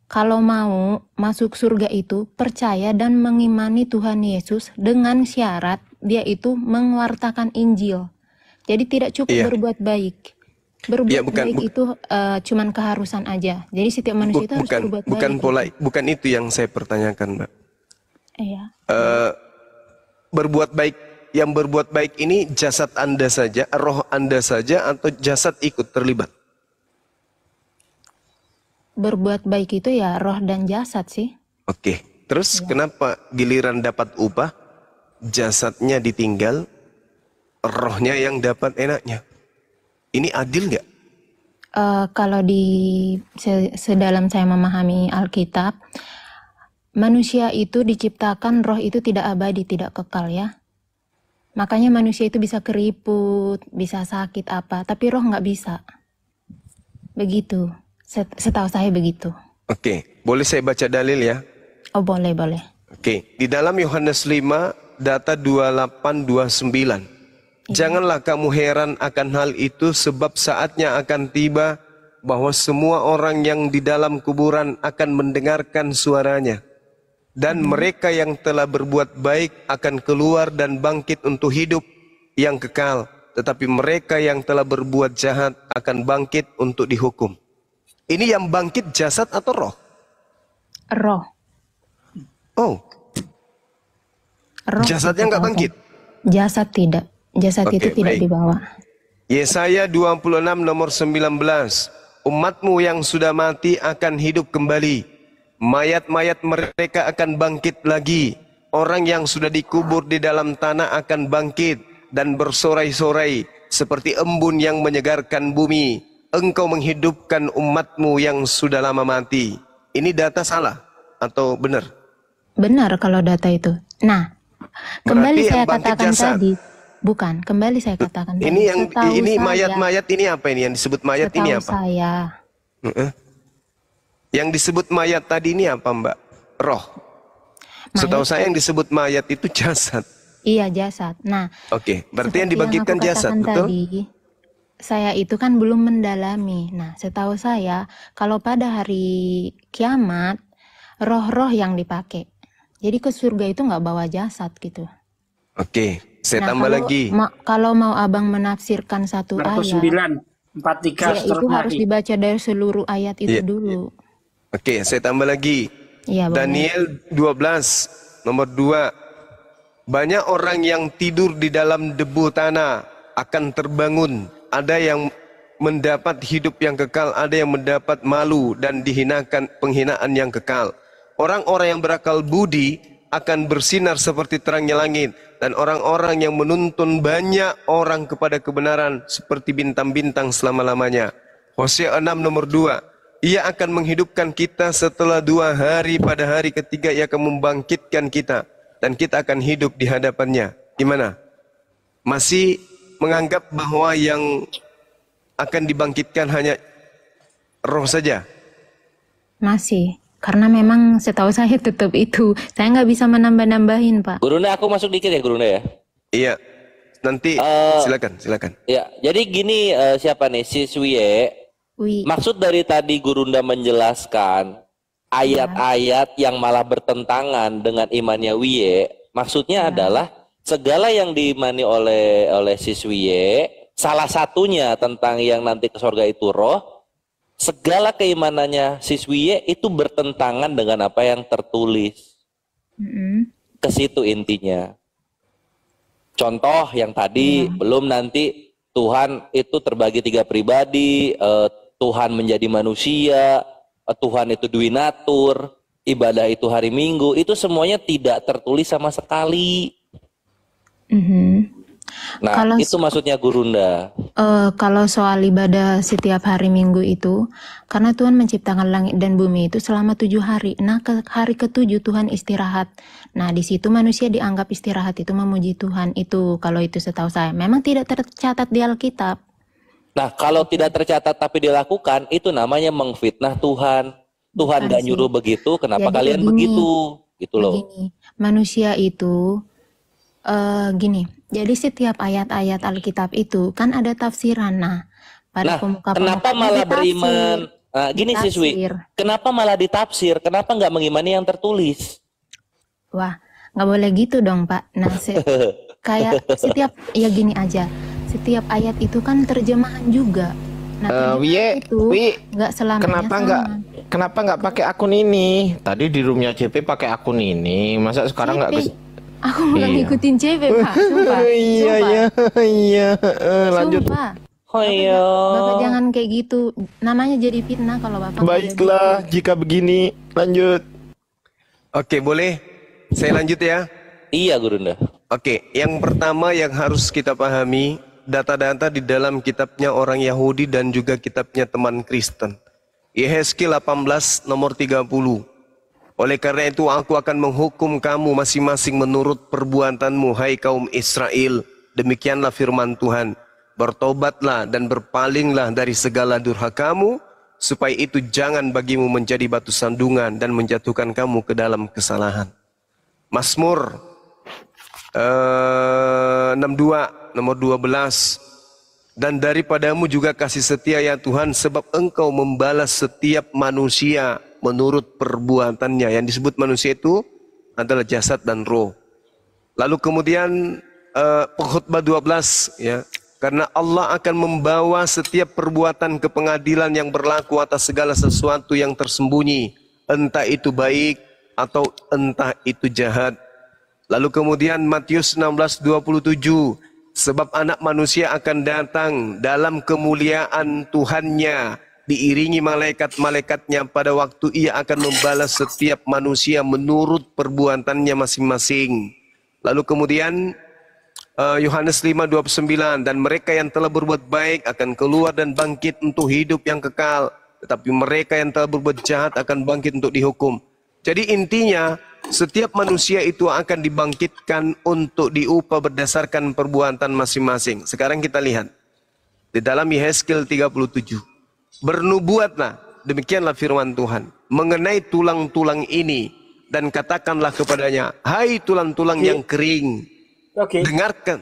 Kalau mau masuk surga itu percaya dan mengimani Tuhan Yesus dengan syarat dia itu mengewartakan Injil. Jadi tidak cukup Iya. berbuat baik. Berbuat Iya, bukan- baik bu- itu cuman keharusan aja. Jadi setiap manusia itu harus berbuat baik. Bukan itu yang saya pertanyakan, Mbak. Iya. Berbuat baik, yang berbuat baik ini jasad Anda saja, roh Anda saja, atau jasad ikut terlibat? Berbuat baik itu ya roh dan jasad sih. Oke, terus kenapa giliran dapat upah, jasadnya ditinggal, rohnya yang dapat enaknya? Ini adil nggak? Kalau sedalam saya memahami Alkitab, manusia itu diciptakan, roh itu tidak abadi, tidak kekal ya. Makanya manusia itu bisa keriput, bisa sakit apa, tapi roh nggak bisa. Begitu, setahu saya begitu. Oke, boleh saya baca dalil ya? Oh boleh, boleh. Oke, di dalam Yohanes 5, data 28-29. Janganlah kamu heran akan hal itu, sebab saatnya akan tiba bahwa semua orang yang di dalam kuburan akan mendengarkan suaranya. Dan mereka yang telah berbuat baik akan keluar dan bangkit untuk hidup yang kekal. Tetapi mereka yang telah berbuat jahat akan bangkit untuk dihukum. Ini yang bangkit jasad atau roh? Roh. Oh, Roh jasadnya nggak bangkit? Jasad tidak. Jasad Oke, itu tidak baik. dibawa. Yesaya 26 nomor 19. Umatmu yang sudah mati akan hidup kembali. Mayat-mayat mereka akan bangkit lagi. Orang yang sudah dikubur di dalam tanah akan bangkit dan bersorai-sorai seperti embun yang menyegarkan bumi. Engkau menghidupkan umatmu yang sudah lama mati. Ini data salah atau benar? Benar kalau data itu. Nah, kembali Berarti saya yang bangkit katakan jasad. tadi. Bukan, kembali saya katakan tadi. Ini yang Setahu ini saya- mayat-mayat ini apa ini yang disebut mayat ini setahu apa? saya. Yang disebut mayat tadi ini apa, Mbak? Roh. Setahu saya yang disebut mayat itu jasad. Iya, jasad. Nah, Oke, berarti yang seperti dibangkitkan aku jasad, katakan betul? tadi, saya itu kan belum mendalami. Nah, setahu saya, kalau pada hari kiamat, roh-roh yang dipakai. Jadi ke surga itu nggak bawa jasad gitu. Oke, saya Nah, tambah lagi. kalau mau abang menafsirkan satu Markus ayat, 9, 43 ya itu harus lagi. dibaca dari seluruh ayat itu Iya. dulu. Oke, saya tambah lagi. Iya, boleh. Daniel 12 nomor 2. Banyak orang yang tidur di dalam debu tanah akan terbangun. Ada yang mendapat hidup yang kekal, ada yang mendapat malu dan dihinakan penghinaan yang kekal. Orang-orang yang berakal budi akan bersinar seperti terangnya langit, dan orang-orang yang menuntun banyak orang kepada kebenaran seperti bintang-bintang selama-lamanya. Hosea 6 nomor 2. Ia akan menghidupkan kita setelah 2 hari, pada hari ketiga ia akan membangkitkan kita dan kita akan hidup di hadapannya. Gimana? Masih menganggap bahwa yang akan dibangkitkan hanya roh saja? Masih. Karena memang setahu saya tetap itu. Saya nggak bisa menambah-nambahin, Pak. Gurunda, aku masuk dikit ya Gurunda ya. Iya. Nanti silakan. Ya, jadi gini, siapa nih siswi? Wih. Maksud dari tadi Gurunda menjelaskan ayat-ayat yang malah bertentangan dengan imannya Wiye, maksudnya adalah segala yang diimani oleh siswi, salah satunya tentang yang nanti ke surga itu roh, segala keimanannya siswi itu bertentangan dengan apa yang tertulis. Ke situ intinya. Contoh yang tadi, belum nanti Tuhan itu terbagi 3 pribadi, Tuhan menjadi manusia, Tuhan itu duinatur, ibadah itu hari Minggu, itu semuanya tidak tertulis sama sekali. Nah, Kalau itu maksudnya Gurunda. Kalau soal ibadah setiap hari Minggu itu, karena Tuhan menciptakan langit dan bumi itu selama 7 hari. Nah, ke hari ke-7 Tuhan istirahat. Nah, di situ manusia dianggap istirahat itu memuji Tuhan. Itu kalau itu setahu saya. Memang tidak tercatat di Alkitab. Nah, kalau tidak tercatat tapi dilakukan, itu namanya mengfitnah Tuhan. Tuhan bukan nggak sih. nyuruh begitu, kenapa Jadi kalian begini, begitu? Gitu loh. begini. Manusia itu gini. Jadi setiap ayat-ayat Alkitab itu kan ada tafsiran. Nah, pada Nah, kenapa pemuka-pemukanya malah ditafsir, beriman? Nah, gini siswi, ditafsir. kenapa malah ditafsir? Kenapa nggak mengimani yang tertulis? Wah, nggak boleh gitu dong, Pak. Nah, kayak setiap, ya gini aja, setiap ayat itu kan terjemahan juga. Nah, terjemahan itu nggak selamanya sama. Kenapa nggak pakai akun ini? Tadi di roomnya JP pakai akun ini, masa sekarang nggak bisa? Aku nggak ngikutin CP, Pak. Sumpah. Iya. Lanjut. Sumpah. Oh iya. Bapak jangan kayak gitu. Namanya jadi fitnah kalau Bapak. Baiklah, jika begini, lanjut. Oke, boleh? Saya lanjut ya. Iya, Gurunda. Oke, yang pertama yang harus kita pahami, data-data di dalam kitabnya orang Yahudi dan juga kitabnya teman Kristen. Yehezkiel 18 nomor 30. Oleh karena itu aku akan menghukum kamu masing-masing menurut perbuatanmu, hai kaum Israel. Demikianlah firman Tuhan. Bertobatlah dan berpalinglah dari segala durhakamu, supaya itu jangan bagimu menjadi batu sandungan dan menjatuhkan kamu ke dalam kesalahan. Mazmur 62 nomor 12. Dan daripadamu juga kasih setia ya Tuhan, sebab engkau membalas setiap manusia menurut perbuatannya. Yang disebut manusia itu adalah jasad dan roh. Lalu kemudian Pengkhotbah 12 ya. Karena Allah akan membawa setiap perbuatan ke pengadilan yang berlaku atas segala sesuatu yang tersembunyi, entah itu baik atau entah itu jahat. Lalu kemudian Matius 16:27, sebab anak manusia akan datang dalam kemuliaan Tuhannya, diiringi malaikat-malaikatnya pada waktu ia akan membalas setiap manusia menurut perbuatannya masing-masing. Lalu kemudian Yohanes 5:29, dan mereka yang telah berbuat baik akan keluar dan bangkit untuk hidup yang kekal, tetapi mereka yang telah berbuat jahat akan bangkit untuk dihukum. Jadi intinya setiap manusia itu akan dibangkitkan untuk diupah berdasarkan perbuatan masing-masing. Sekarang kita lihat di dalam Yehezkiel 37. Bernubuatlah, demikianlah firman Tuhan, mengenai tulang-tulang ini, dan katakanlah kepadanya, hai tulang-tulang yang kering, dengarkan.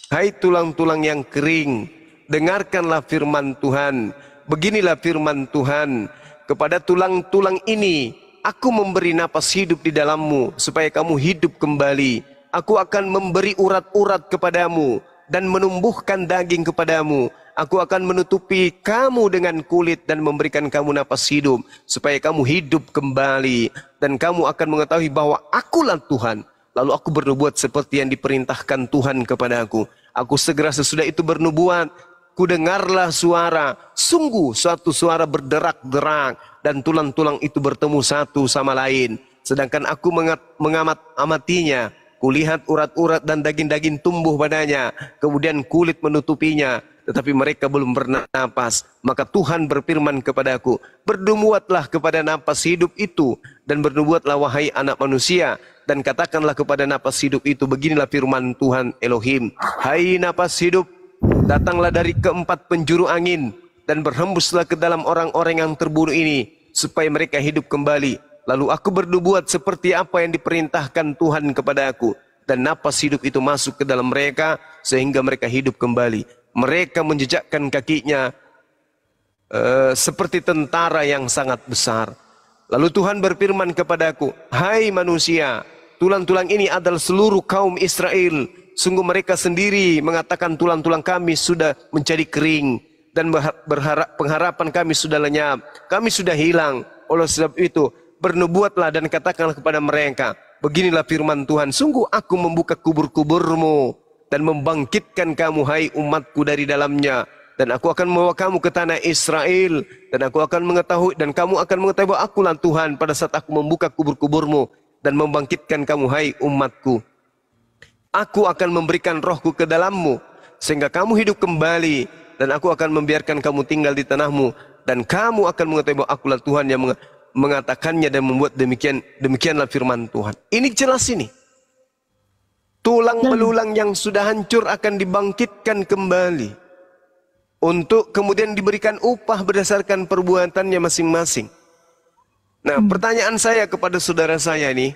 Hai tulang-tulang yang kering, dengarkanlah firman Tuhan. Beginilah firman Tuhan, kepada tulang-tulang ini, aku memberi napas hidup di dalammu, supaya kamu hidup kembali. Aku akan memberi urat-urat kepadamu, dan menumbuhkan daging kepadamu. Aku akan menutupi kamu dengan kulit dan memberikan kamu napas hidup, supaya kamu hidup kembali. Dan kamu akan mengetahui bahwa akulah Tuhan. Lalu aku bernubuat seperti yang diperintahkan Tuhan kepada aku. Aku segera sesudah itu bernubuat. Kudengarlah suara, sungguh suatu suara berderak-derak, dan tulang-tulang itu bertemu satu sama lain. Sedangkan aku mengamatinya. Kulihat urat-urat dan daging-daging tumbuh padanya, kemudian kulit menutupinya, tetapi mereka belum bernapas. Maka Tuhan berfirman kepadaku, bernubuatlah kepada napas hidup itu, dan bernubuatlah wahai anak manusia, dan katakanlah kepada napas hidup itu, beginilah firman Tuhan Elohim, hai napas hidup, datanglah dari keempat penjuru angin, dan berhembuslah ke dalam orang-orang yang terbunuh ini, supaya mereka hidup kembali. Lalu aku bernubuat seperti apa yang diperintahkan Tuhan kepada aku. Dan napas hidup itu masuk ke dalam mereka sehingga mereka hidup kembali. Mereka menjejakkan kakinya seperti tentara yang sangat besar. Lalu Tuhan berfirman kepadaku, hai manusia, tulang-tulang ini adalah seluruh kaum Israel. Sungguh mereka sendiri mengatakan tulang-tulang kami sudah menjadi kering. Dan pengharapan kami sudah lenyap. Kami sudah hilang. Oleh sebab itu, bernubuatlah dan katakanlah kepada mereka, beginilah firman Tuhan, sungguh aku membuka kubur-kuburmu dan membangkitkan kamu hai umatku dari dalamnya, dan aku akan membawa kamu ke tanah Israel, dan aku akan mengetahui, dan kamu akan mengetahui bahwa akulah Tuhan pada saat aku membuka kubur-kuburmu dan membangkitkan kamu hai umatku. Aku akan memberikan rohku ke dalammu sehingga kamu hidup kembali, dan aku akan membiarkan kamu tinggal di tanahmu, dan kamu akan mengetahui bahwa akulah Tuhan yang mengatakannya dan membuat demikianlah firman Tuhan. Ini jelas ini. Tulang belulang yang sudah hancur akan dibangkitkan kembali. untuk kemudian diberikan upah berdasarkan perbuatannya masing-masing. Nah, pertanyaan saya kepada saudara saya nih,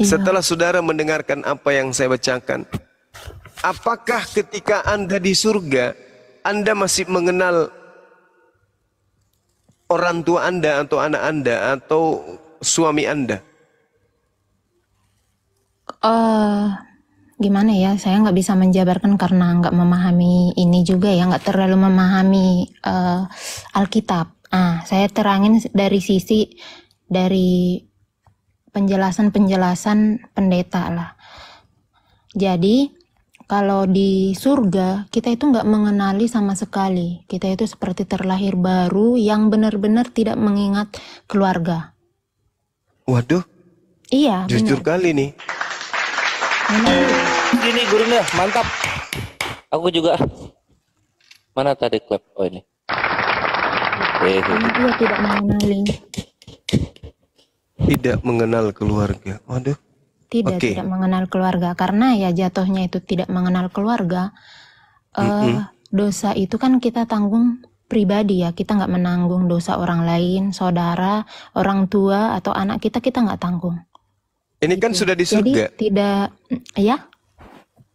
setelah saudara mendengarkan apa yang saya bacakan, apakah ketika Anda di surga, Anda masih mengenal orang tua Anda atau anak Anda atau suami Anda? Gimana ya, saya nggak bisa menjabarkan karena nggak memahami ini juga ya, nggak terlalu memahami Alkitab. Saya terangin dari sisi dari penjelasan pendeta lah. Jadi kalau di surga kita itu nggak mengenali sama sekali. Kita itu seperti terlahir baru yang benar-benar tidak mengingat keluarga. Waduh. Iya, jujur benar. kali nih. Gini gurunya, mantap. Aku juga. Mana tadi klep? Oh ini. Dia tidak mengenali. Tidak mengenal keluarga. Waduh. Tidak mengenal keluarga. Karena ya jatuhnya itu tidak mengenal keluarga. Dosa itu kan kita tanggung pribadi ya. Kita nggak menanggung dosa orang lain, saudara, orang tua, atau anak kita nggak tanggung. Ini kan sudah di surga. Jadi tidak, ya?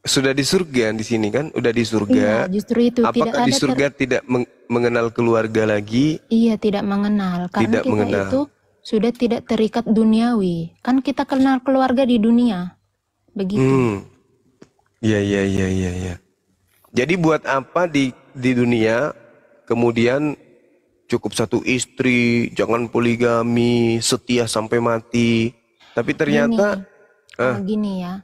Sudah di surga di sini kan, udah di surga. Iya, justru itu. Apakah tidak di ada surga tidak mengenal keluarga lagi? Iya, tidak mengenal. Karena Tidak kita mengenal. itu sudah tidak terikat duniawi. Kan kita kenal keluarga di dunia. Begitu. Iya. Jadi buat apa di dunia kemudian cukup satu istri, jangan poligami, setia sampai mati. Tapi ternyata Gini ya.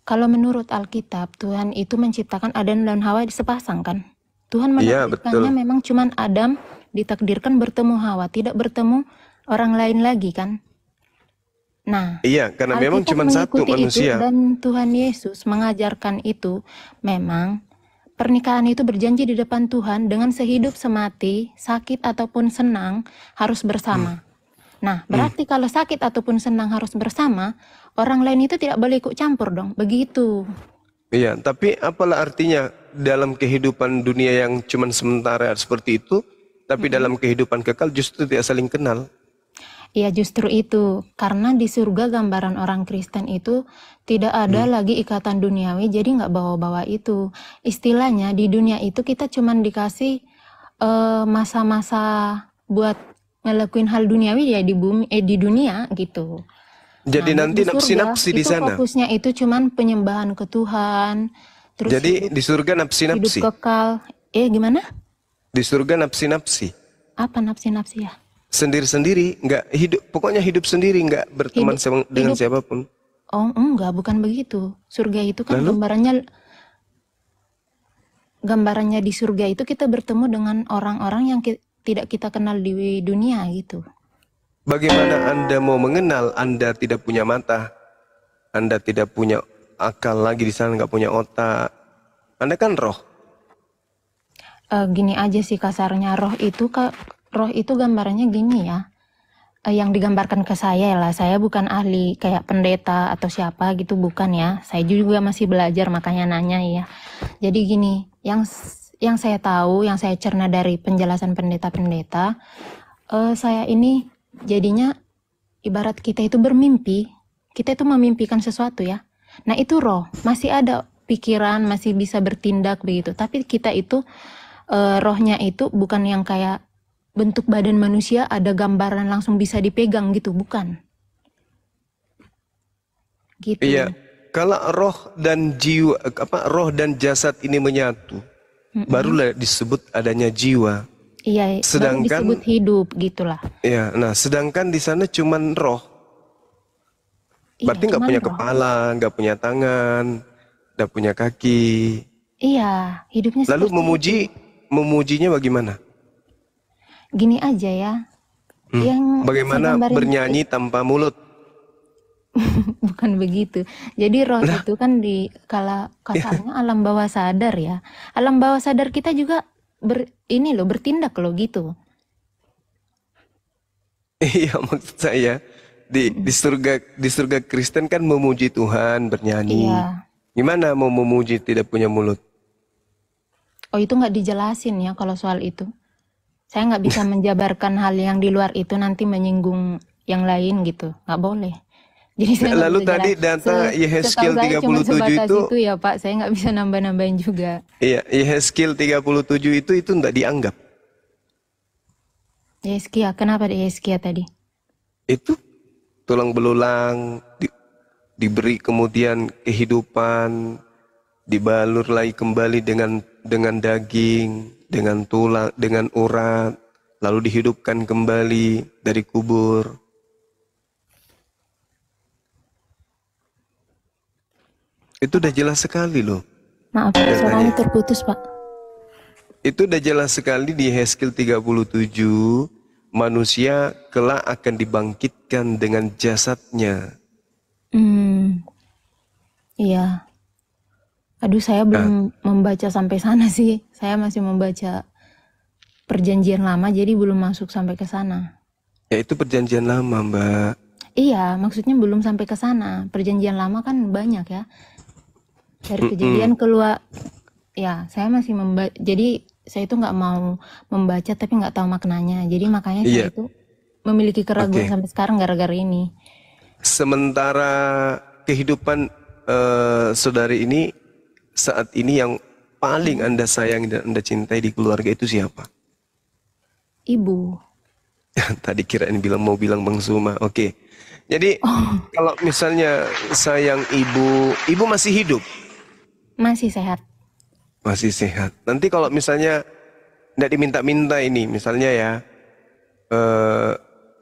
Kalau menurut Alkitab, Tuhan itu menciptakan Adam dan Hawa sepasang kan? Tuhan menakdirkannya memang cuman Adam ditakdirkan bertemu Hawa, tidak bertemu orang lain lagi kan? Nah, iya, karena memang Alkitab cuma satu mengikuti manusia. itu, dan Tuhan Yesus mengajarkan itu. Memang pernikahan itu berjanji di depan Tuhan dengan sehidup semati, sakit ataupun senang harus bersama. Nah, berarti kalau sakit ataupun senang harus bersama, orang lain itu tidak boleh ikut campur dong, begitu. Iya, tapi apalah artinya dalam kehidupan dunia yang cuma sementara seperti itu, tapi dalam kehidupan kekal justru tidak saling kenal. Iya, justru itu. Karena di surga gambaran orang Kristen itu tidak ada lagi ikatan duniawi, jadi nggak bawa-bawa itu. Istilahnya di dunia itu kita cuma dikasih masa-masa buat ngelakuin hal duniawi ya di bumi, di dunia gitu. Jadi nanti di surga, nafsi-nafsi di itu sana. fokusnya itu cuman penyembahan ke Tuhan. Terus Jadi hidup, di surga hidup nafsi-nafsi. kekal. Gimana? Di surga nafsi-nafsi. Apa nafsi-nafsi ya? Sendiri-sendiri, nggak hidup, pokoknya hidup sendiri, nggak berteman dengan siapapun. Oh enggak, bukan begitu. Surga itu kan gambarannya di surga itu kita bertemu dengan orang-orang yang tidak kita kenal di dunia gitu. Bagaimana Anda mau mengenal? Anda tidak punya mata, Anda tidak punya akal lagi di sana, nggak punya otak. Anda kan roh. Gini aja sih kasarnya, roh itu gambarannya gini ya. Yang digambarkan ke saya lah, saya bukan ahli kayak pendeta atau siapa gitu, bukan ya. Saya juga masih belajar, makanya nanya ya. Jadi gini, yang saya tahu, yang saya cerna dari penjelasan pendeta-pendeta, saya ini jadinya ibarat kita itu bermimpi, kita itu memimpikan sesuatu ya. Nah itu roh, masih ada pikiran, masih bisa bertindak begitu. Tapi kita itu rohnya itu bukan yang kayak bentuk badan manusia ada gambaran langsung bisa dipegang gitu, bukan. Gitu. Iya, kalau roh dan jiwa, roh dan jasad ini menyatu, barulah disebut adanya jiwa. Iya, sedangkan baru disebut hidup gitulah. Iya, nah sedangkan di sana cuman roh. Berarti nggak punya kepala, nggak punya tangan, nggak punya kaki. Iya, hidupnya lalu seperti memujinya bagaimana? Gini aja ya. Yang bagaimana bernyanyi tanpa mulut? Bukan begitu. Jadi roh itu kan di kasarnya alam bawah sadar ya. Alam bawah sadar kita juga bertindak loh gitu. Iya, maksud saya di surga Kristen kan memuji Tuhan, bernyanyi. Iya. Gimana mau memuji tidak punya mulut? Oh, itu nggak dijelasin ya kalau soal itu. Saya nggak bisa menjabarkan hal yang di luar itu nanti menyinggung yang lain gitu. Nggak boleh. Jadi saya nggak Lalu bisa tadi jelas. data Yehezkiel Setahu saya cuma 37 sebatas itu, itu ya Pak. Saya nggak bisa nambah-nambahin juga. iya, Yehezkiel 37 itu enggak dianggap. Yeskia, kenapa ada Yeskia tadi? Itu tulang belulang diberi kemudian kehidupan, dibalur lagi kembali dengan daging, dengan tulang, dengan urat, lalu dihidupkan kembali dari kubur. Itu udah jelas sekali loh. Maaf, suaranya terputus Pak. Itu udah jelas sekali di Yehezkiel 37, manusia kelak akan dibangkitkan dengan jasadnya. Iya. Aduh, saya belum membaca sampai sana sih. Saya masih membaca Perjanjian Lama, jadi belum masuk sampai ke sana. Ya itu perjanjian lama, Mbak. Iya, maksudnya belum sampai ke sana. Perjanjian Lama kan banyak ya. Dari Kejadian keluar, ya saya masih membaca. Jadi saya itu nggak mau membaca tapi nggak tahu maknanya. Jadi makanya saya itu memiliki keraguan sampai sekarang gara-gara ini. Sementara kehidupan saudari ini saat ini yang paling Anda sayang dan Anda cintai di keluarga itu siapa? Ibu. Tadi kirain mau bilang Bang Suma. Oke. Jadi kalau misalnya sayang ibu masih hidup? Masih sehat. Masih sehat. Nanti kalau misalnya tidak diminta-minta ini, misalnya ya,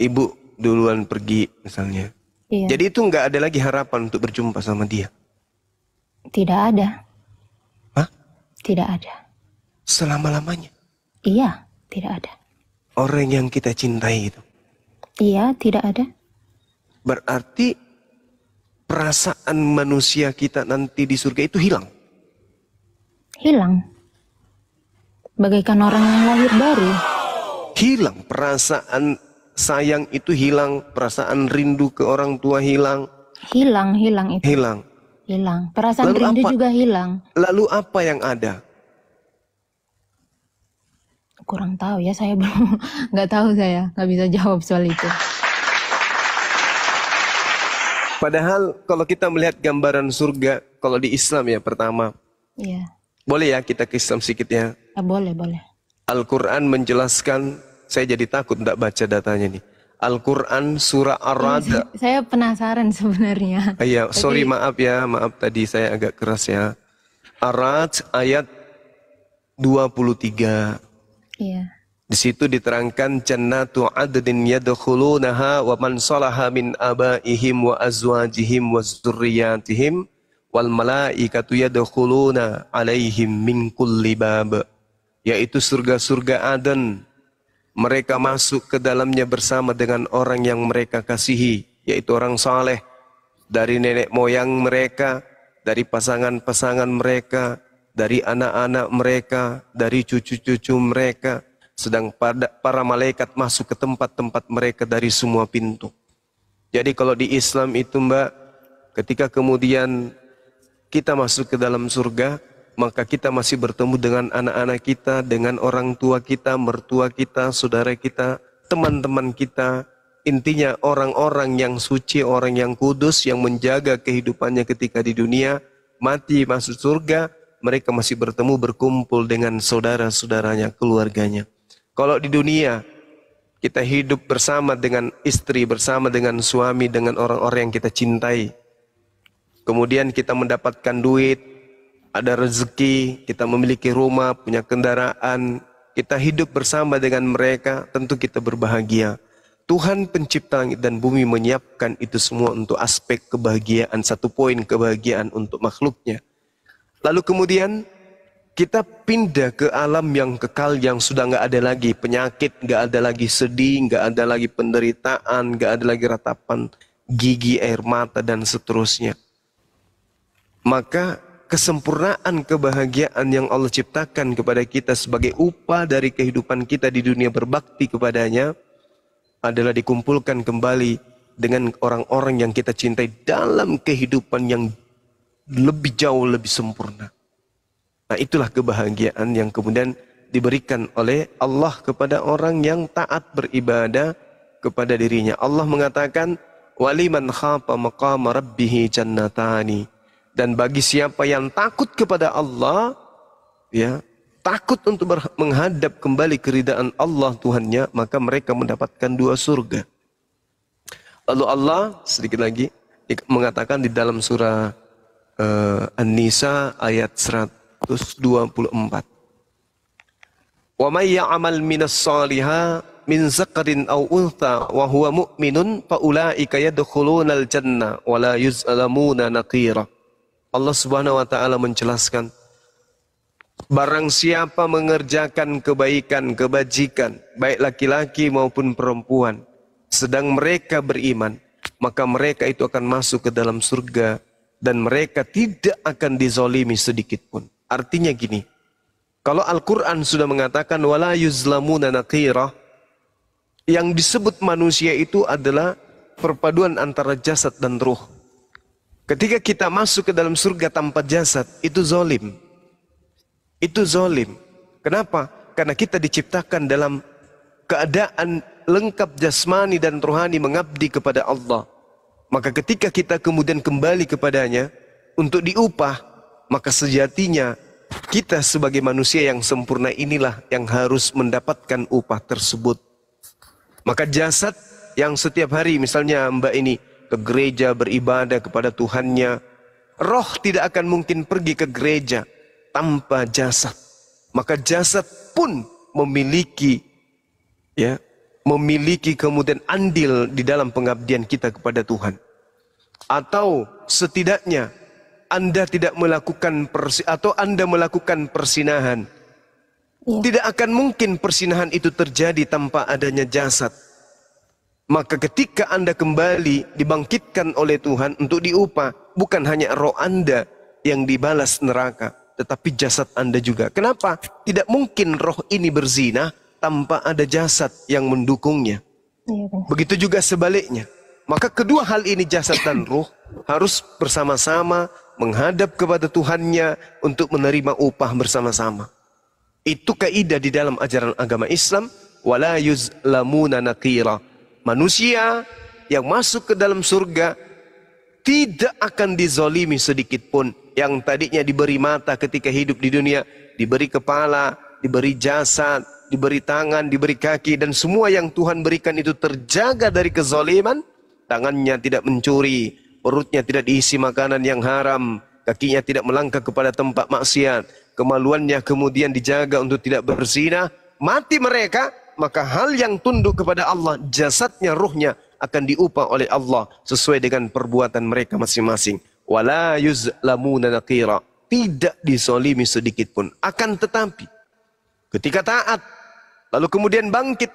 ibu duluan pergi misalnya. Iya. Jadi itu nggak ada lagi harapan untuk berjumpa sama dia? Tidak ada. Hah? Tidak ada. Selama-lamanya? Iya, tidak ada. Orang yang kita cintai itu? Iya, tidak ada. Berarti perasaan manusia kita nanti di surga itu hilang? Hilang. Bagaikan orang yang lahir baru. Hilang. Perasaan sayang itu hilang. Perasaan rindu ke orang tua hilang. Hilang itu. Hilang. Hilang. Perasaan Lalu rindu apa? juga hilang. Lalu apa yang ada? Kurang tahu ya, saya belum, nggak tahu, saya nggak bisa jawab soal itu. Padahal kalau kita melihat gambaran surga, kalau di Islam ya pertama. Iya. Boleh ya kita ke Islam sedikit ya? Boleh. Al-Quran menjelaskan, saya jadi takut tidak baca datanya nih. Al-Quran surah Ar-Ra'd. Saya penasaran sebenarnya. Iya, sorry maaf tadi saya agak keras ya. Ar-Ra'd ayat 23. Iya. Di situ diterangkan jannatu adnin yadkhulunaha wa man salaha min abaihim wa azwajihim wa dzurriyyatihim wal malaikatu yadkhuluna alaihim min kulli bab. Yaitu surga-surga Aden. Mereka masuk ke dalamnya bersama dengan orang yang mereka kasihi, yaitu orang saleh, dari nenek moyang mereka, dari pasangan-pasangan mereka, dari anak-anak mereka, dari cucu-cucu mereka. Sedang para malaikat masuk ke tempat-tempat mereka dari semua pintu. Jadi kalau di Islam itu Mbak, ketika kemudian kita masuk ke dalam surga, maka kita masih bertemu dengan anak-anak kita, dengan orang tua kita, mertua kita, saudara kita, teman-teman kita. Intinya orang-orang yang suci, orang yang kudus, yang menjaga kehidupannya ketika di dunia, mati masuk surga, mereka masih bertemu berkumpul dengan saudara-saudaranya, keluarganya. Kalau di dunia, kita hidup bersama dengan istri, bersama dengan suami, dengan orang-orang yang kita cintai. Kemudian kita mendapatkan duit, ada rezeki, kita memiliki rumah, punya kendaraan. Kita hidup bersama dengan mereka, tentu kita berbahagia. Tuhan pencipta langit dan bumi menyiapkan itu semua untuk aspek kebahagiaan, satu poin kebahagiaan untuk makhluknya. Lalu kemudian kita pindah ke alam yang kekal, yang sudah nggak ada lagi penyakit, nggak ada lagi sedih, nggak ada lagi penderitaan, nggak ada lagi ratapan gigi, air mata, dan seterusnya. Maka kesempurnaan kebahagiaan yang Allah ciptakan kepada kita sebagai upah dari kehidupan kita di dunia berbakti kepadanya adalah dikumpulkan kembali dengan orang-orang yang kita cintai dalam kehidupan yang lebih jauh, lebih sempurna. Nah, itulah kebahagiaan yang kemudian diberikan oleh Allah kepada orang yang taat beribadah kepada dirinya. Allah mengatakan, waliman khafa maqama rabbih jannatani. Dan bagi siapa yang takut kepada Allah, ya, takut untuk menghadap kembali keridaan Allah Tuhannya, maka mereka mendapatkan 2 surga. Lalu Allah sedikit lagi mengatakan di dalam surah An-Nisa ayat 124. Wa may ya'mal minas shaliha min zakarin aw untha wa huwa mu'minun fa ulaika yadkhulunal jannah wa la yuzlamuna naqira. Allah Subhanahu wa taala menjelaskan, barang siapa mengerjakan kebaikan, kebajikan, baik laki-laki maupun perempuan, sedang mereka beriman, maka mereka itu akan masuk ke dalam surga dan mereka tidak akan dizolimi sedikit pun. Artinya gini, kalau Al-Quran sudah mengatakan wala yuzlamuna naqira, yang disebut manusia itu adalah perpaduan antara jasad dan ruh. Ketika kita masuk ke dalam surga tanpa jasad, itu zolim. Itu zolim. Kenapa? Karena kita diciptakan dalam keadaan lengkap jasmani dan rohani mengabdi kepada Allah. Maka ketika kita kemudian kembali kepadanya untuk diupah, maka sejatinya kita sebagai manusia yang sempurna inilah yang harus mendapatkan upah tersebut. Maka jasad yang setiap hari misalnya Mbak ini ke gereja beribadah kepada Tuhannya, roh tidak akan mungkin pergi ke gereja tanpa jasad. Maka jasad pun memiliki kemudian andil di dalam pengabdian kita kepada Tuhan. Atau setidaknya Anda tidak melakukan Anda melakukan persinahan. Tidak akan mungkin persinahan itu terjadi tanpa adanya jasad. Maka ketika Anda kembali dibangkitkan oleh Tuhan untuk diupah, bukan hanya roh Anda yang dibalas neraka, tetapi jasad Anda juga. Kenapa? Tidak mungkin roh ini berzina tanpa ada jasad yang mendukungnya. Begitu juga sebaliknya. Maka kedua hal ini, jasad dan ruh, harus bersama-sama menghadap kepada Tuhannya untuk menerima upah bersama-sama. Itu kaidah di dalam ajaran agama Islam, wala yuzlamuna naqira. Manusia yang masuk ke dalam surga tidak akan dizolimi sedikit pun. Yang tadinya diberi mata ketika hidup di dunia, diberi kepala, diberi jasad, diberi tangan, diberi kaki, dan semua yang Tuhan berikan itu terjaga dari kezaliman. Tangannya tidak mencuri, perutnya tidak diisi makanan yang haram, kakinya tidak melangkah kepada tempat maksiat, kemaluannya kemudian dijaga untuk tidak berzina. Mati mereka, maka hal yang tunduk kepada Allah, jasadnya, ruhnya akan diupah oleh Allah sesuai dengan perbuatan mereka masing-masing. Wala yuzlamuna naqira, tidak disolimi sedikit pun. Akan tetapi ketika taat lalu kemudian bangkit,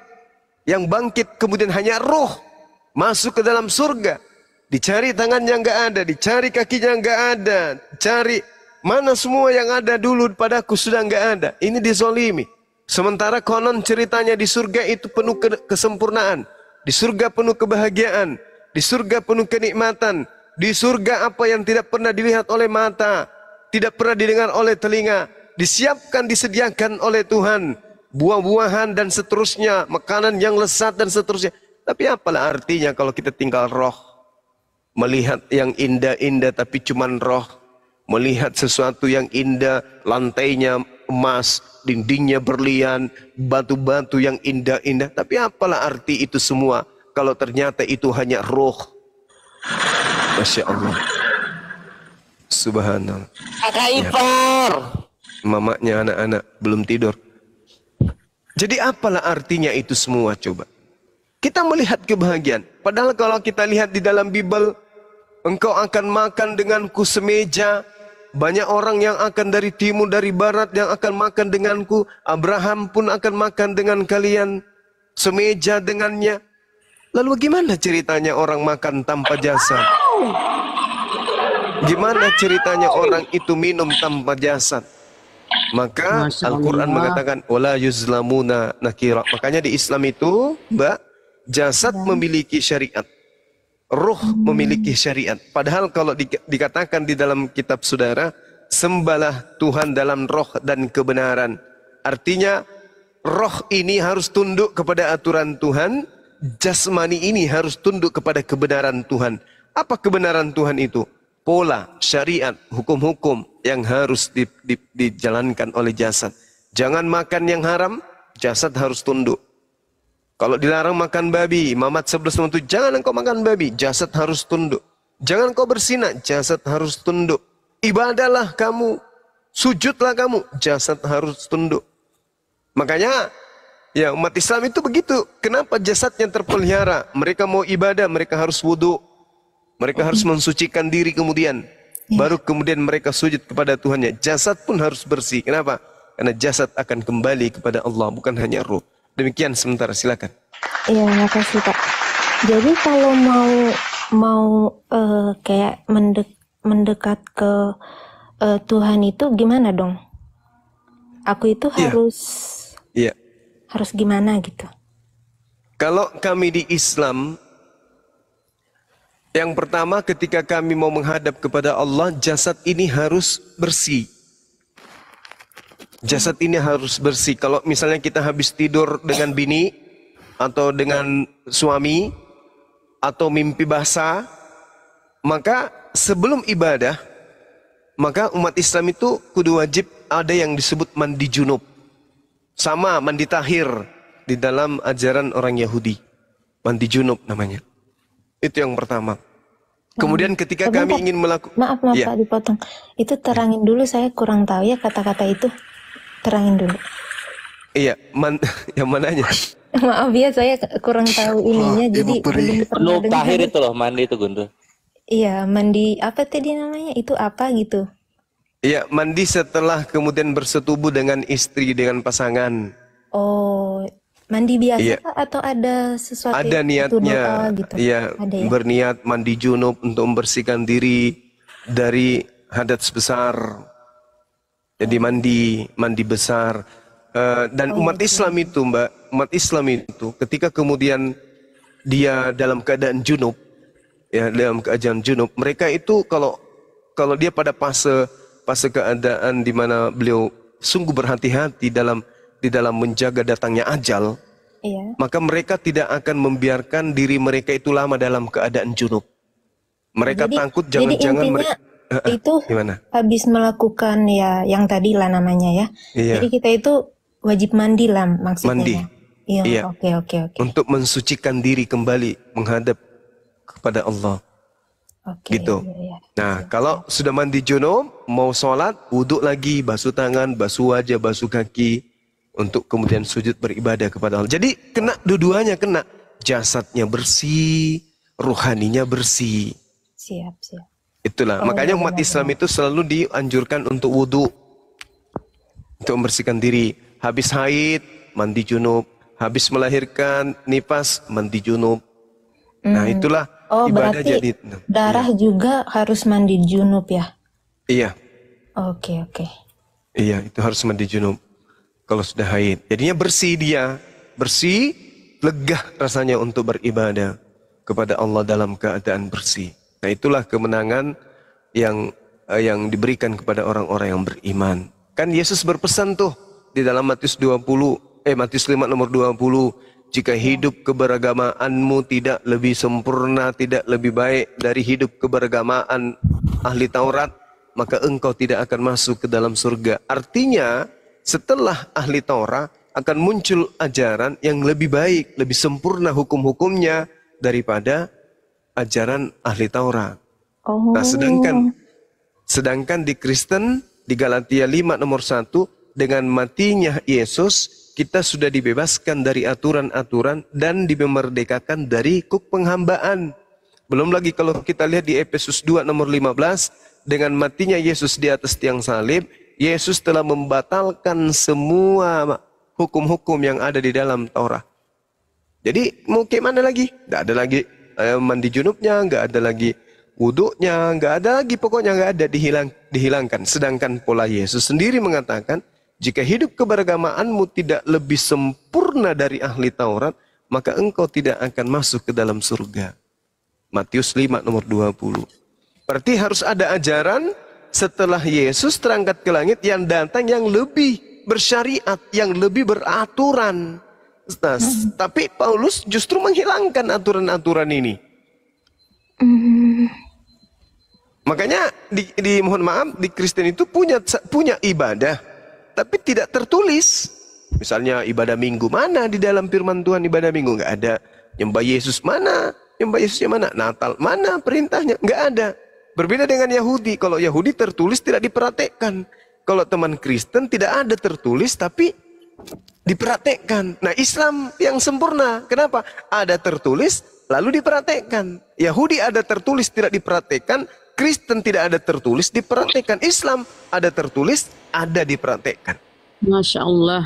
yang bangkit kemudian hanya ruh, masuk ke dalam surga, dicari tangannya nggak ada, dicari kakinya nggak ada, cari mana semua yang ada dulu padaku sudah nggak ada. Ini dizolimi. Sementara konon ceritanya di surga itu penuh kesempurnaan, di surga penuh kebahagiaan, di surga penuh kenikmatan, di surga apa yang tidak pernah dilihat oleh mata, tidak pernah didengar oleh telinga, disiapkan, disediakan oleh Tuhan, buah-buahan dan seterusnya, makanan yang lezat dan seterusnya. Tapi apalah artinya kalau kita tinggal roh, melihat yang indah-indah tapi cuman roh, melihat sesuatu yang indah, lantainya emas, dindingnya berlian, batu-batu yang indah-indah, tapi apalah arti itu semua kalau ternyata itu hanya roh. Masya Allah, subhanallah. Ipar, mamanya anak-anak belum tidur. Jadi apalah artinya itu semua coba? Kita melihat kebahagiaan. Padahal kalau kita lihat di dalam Bible, engkau akan makan denganku semeja. Banyak orang yang akan dari timur, dari barat yang akan makan denganku. Abraham pun akan makan dengan kalian, semeja dengannya. Lalu bagaimana ceritanya orang makan tanpa jasad? Gimana ceritanya orang itu minum tanpa jasad? Maka Al-Quran mengatakan wala yuzlamuna nakira. Makanya di Islam itu, Mbak, jasad memiliki syariat, ruh memiliki syariat. Padahal kalau dikatakan di dalam kitab saudara, sembahlah Tuhan dalam roh dan kebenaran. Artinya roh ini harus tunduk kepada aturan Tuhan, jasmani ini harus tunduk kepada kebenaran Tuhan. Apa kebenaran Tuhan itu? Pola, syariat, hukum-hukum yang harus dijalankan oleh jasad. Jangan makan yang haram, jasad harus tunduk. Kalau dilarang makan babi, Mamat 11:7, jangan engkau makan babi, jasad harus tunduk. Jangan engkau berzina, jasad harus tunduk. Ibadahlah kamu, sujudlah kamu, jasad harus tunduk. Makanya ya umat Islam itu begitu. Kenapa jasadnya terpelihara? Mereka mau ibadah, mereka harus wudhu. Mereka harus mensucikan diri kemudian. Baru kemudian mereka sujud kepada Tuhannya. Jasad pun harus bersih. Kenapa? Karena jasad akan kembali kepada Allah, bukan hanya ruh. Demikian sementara, silakan. Iya, makasih Pak. Jadi kalau mau kayak mendekat ke Tuhan itu gimana dong? Aku itu harus gimana gitu? Kalau kami di Islam, yang pertama ketika kami mau menghadap kepada Allah, jasad ini harus bersih. Jasad ini harus bersih. Kalau misalnya kita habis tidur dengan bini, atau dengan suami, atau mimpi basah, maka sebelum ibadah, maka umat Islam itu kudu wajib ada yang disebut mandi junub. Sama mandi tahir di dalam ajaran orang Yahudi. Mandi junub namanya. Itu yang pertama. Kemudian ketika kami ingin melakukan... Maaf Pak dipotong. Itu terangin dulu, saya kurang tahu ya kata-kata itu. Terangin dulu. Iya, yang mananya? Maaf ya, saya kurang tahu ininya, jadi belum pernah dengar. Tahir itu loh, mandi itu Gundul. Iya, mandi apa tadi namanya? Itu apa gitu? Iya, mandi setelah kemudian bersetubuh dengan istri, dengan pasangan. Oh, mandi biasa iya. Atau ada sesuatu? Ada niatnya, gitu? Iya, Ada ya? berniat mandi junub untuk membersihkan diri dari hadas besar. Jadi mandi besar. Dan umat Islam itu Mbak, umat Islam itu ketika kemudian dia dalam keadaan junub, ya dalam keadaan junub, mereka itu kalau dia pada fase keadaan di mana beliau sungguh berhati-hati di dalam menjaga datangnya ajal, maka mereka tidak akan membiarkan diri mereka itu lama dalam keadaan junub. Mereka takut jangan-jangan mereka itu gimana? Habis melakukan ya yang tadi lah namanya ya. Jadi kita itu wajib mandi lah maksudnya. Mandi. Iya. Oke. Untuk mensucikan diri kembali menghadap kepada Allah. Gitu. Iya. Nah, kalau sudah mandi junub, mau sholat, wudhu lagi, basuh tangan, basuh wajah, basuh kaki, untuk kemudian sujud beribadah kepada Allah. Jadi kena dua-duanya kena. Jasadnya bersih, ruhaninya bersih. Siap. Itulah, makanya umat Islam itu selalu dianjurkan untuk wudhu, untuk membersihkan diri. Habis haid, mandi junub. Habis melahirkan, nifas, mandi junub. Nah itulah ibadah. Berarti jadi darah juga harus mandi junub ya? Iya. Oke. Iya, itu harus mandi junub kalau sudah haid. Jadinya bersih dia, bersih, lega rasanya untuk beribadah kepada Allah dalam keadaan bersih. Nah itulah kemenangan yang diberikan kepada orang-orang yang beriman. Kan Yesus berpesan tuh di dalam Matius 5 nomor 20, jika hidup keberagamaanmu tidak lebih sempurna, tidak lebih baik dari hidup keberagamaan ahli Taurat, maka engkau tidak akan masuk ke dalam surga. Artinya setelah ahli Taurat akan muncul ajaran yang lebih baik, lebih sempurna hukum-hukumnya daripada ajaran ahli Taurat. Nah, sedangkan di Kristen di Galatia 5 nomor 1, dengan matinya Yesus kita sudah dibebaskan dari aturan-aturan dan dimerdekakan dari kuk penghambaan. Belum lagi kalau kita lihat di Efesus 2 nomor 15, dengan matinya Yesus di atas tiang salib, Yesus telah membatalkan semua hukum-hukum yang ada di dalam Taurat. Jadi mau gimana lagi? Tidak ada lagi mandi junubnya, nggak ada lagi wuduknya, nggak ada lagi, pokoknya nggak ada, dihilangkan. Sedangkan pola Yesus sendiri mengatakan, jika hidup keberagamaanmu tidak lebih sempurna dari ahli Taurat, maka engkau tidak akan masuk ke dalam surga. Matius 5 nomor 20. Berarti harus ada ajaran setelah Yesus terangkat ke langit yang datang yang lebih bersyariat, yang lebih beraturan. Nah, tapi Paulus justru menghilangkan aturan-aturan ini. Makanya mohon maaf, di Kristen itu punya ibadah, tapi tidak tertulis. Misalnya ibadah minggu mana di dalam firman Tuhan, ibadah minggu nggak ada. Nyembah Yesus mana? Nyembah Yesusnya mana? Natal mana perintahnya? Nggak ada. Berbeda dengan Yahudi. Kalau Yahudi tertulis tidak diperhatikan. Kalau teman Kristen tidak ada tertulis tapi diperhatikan. Nah, Islam yang sempurna. Kenapa? Ada tertulis lalu diperhatikan. Yahudi ada tertulis tidak diperhatikan. Kristen tidak ada tertulis diperhatikan. Islam ada tertulis ada diperhatikan. Masya Allah.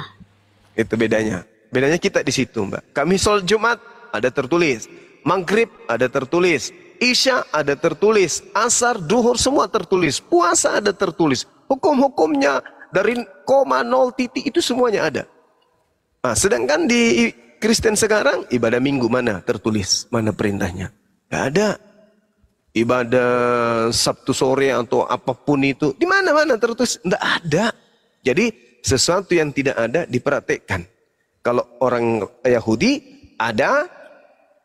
Itu bedanya. Bedanya kita di situ, Mbak. Kami sholat Jumat ada tertulis. Maghrib ada tertulis. Isya ada tertulis, asar, duhur semua tertulis, puasa ada tertulis, hukum-hukumnya dari koma, nol, titik itu semuanya ada. Nah, sedangkan di Kristen sekarang ibadah minggu mana tertulis, mana perintahnya? Gak ada. Ibadah Sabtu sore atau apapun itu di mana-mana tertulis, tidak ada. Jadi sesuatu yang tidak ada diperhatikan. Kalau orang Yahudi ada,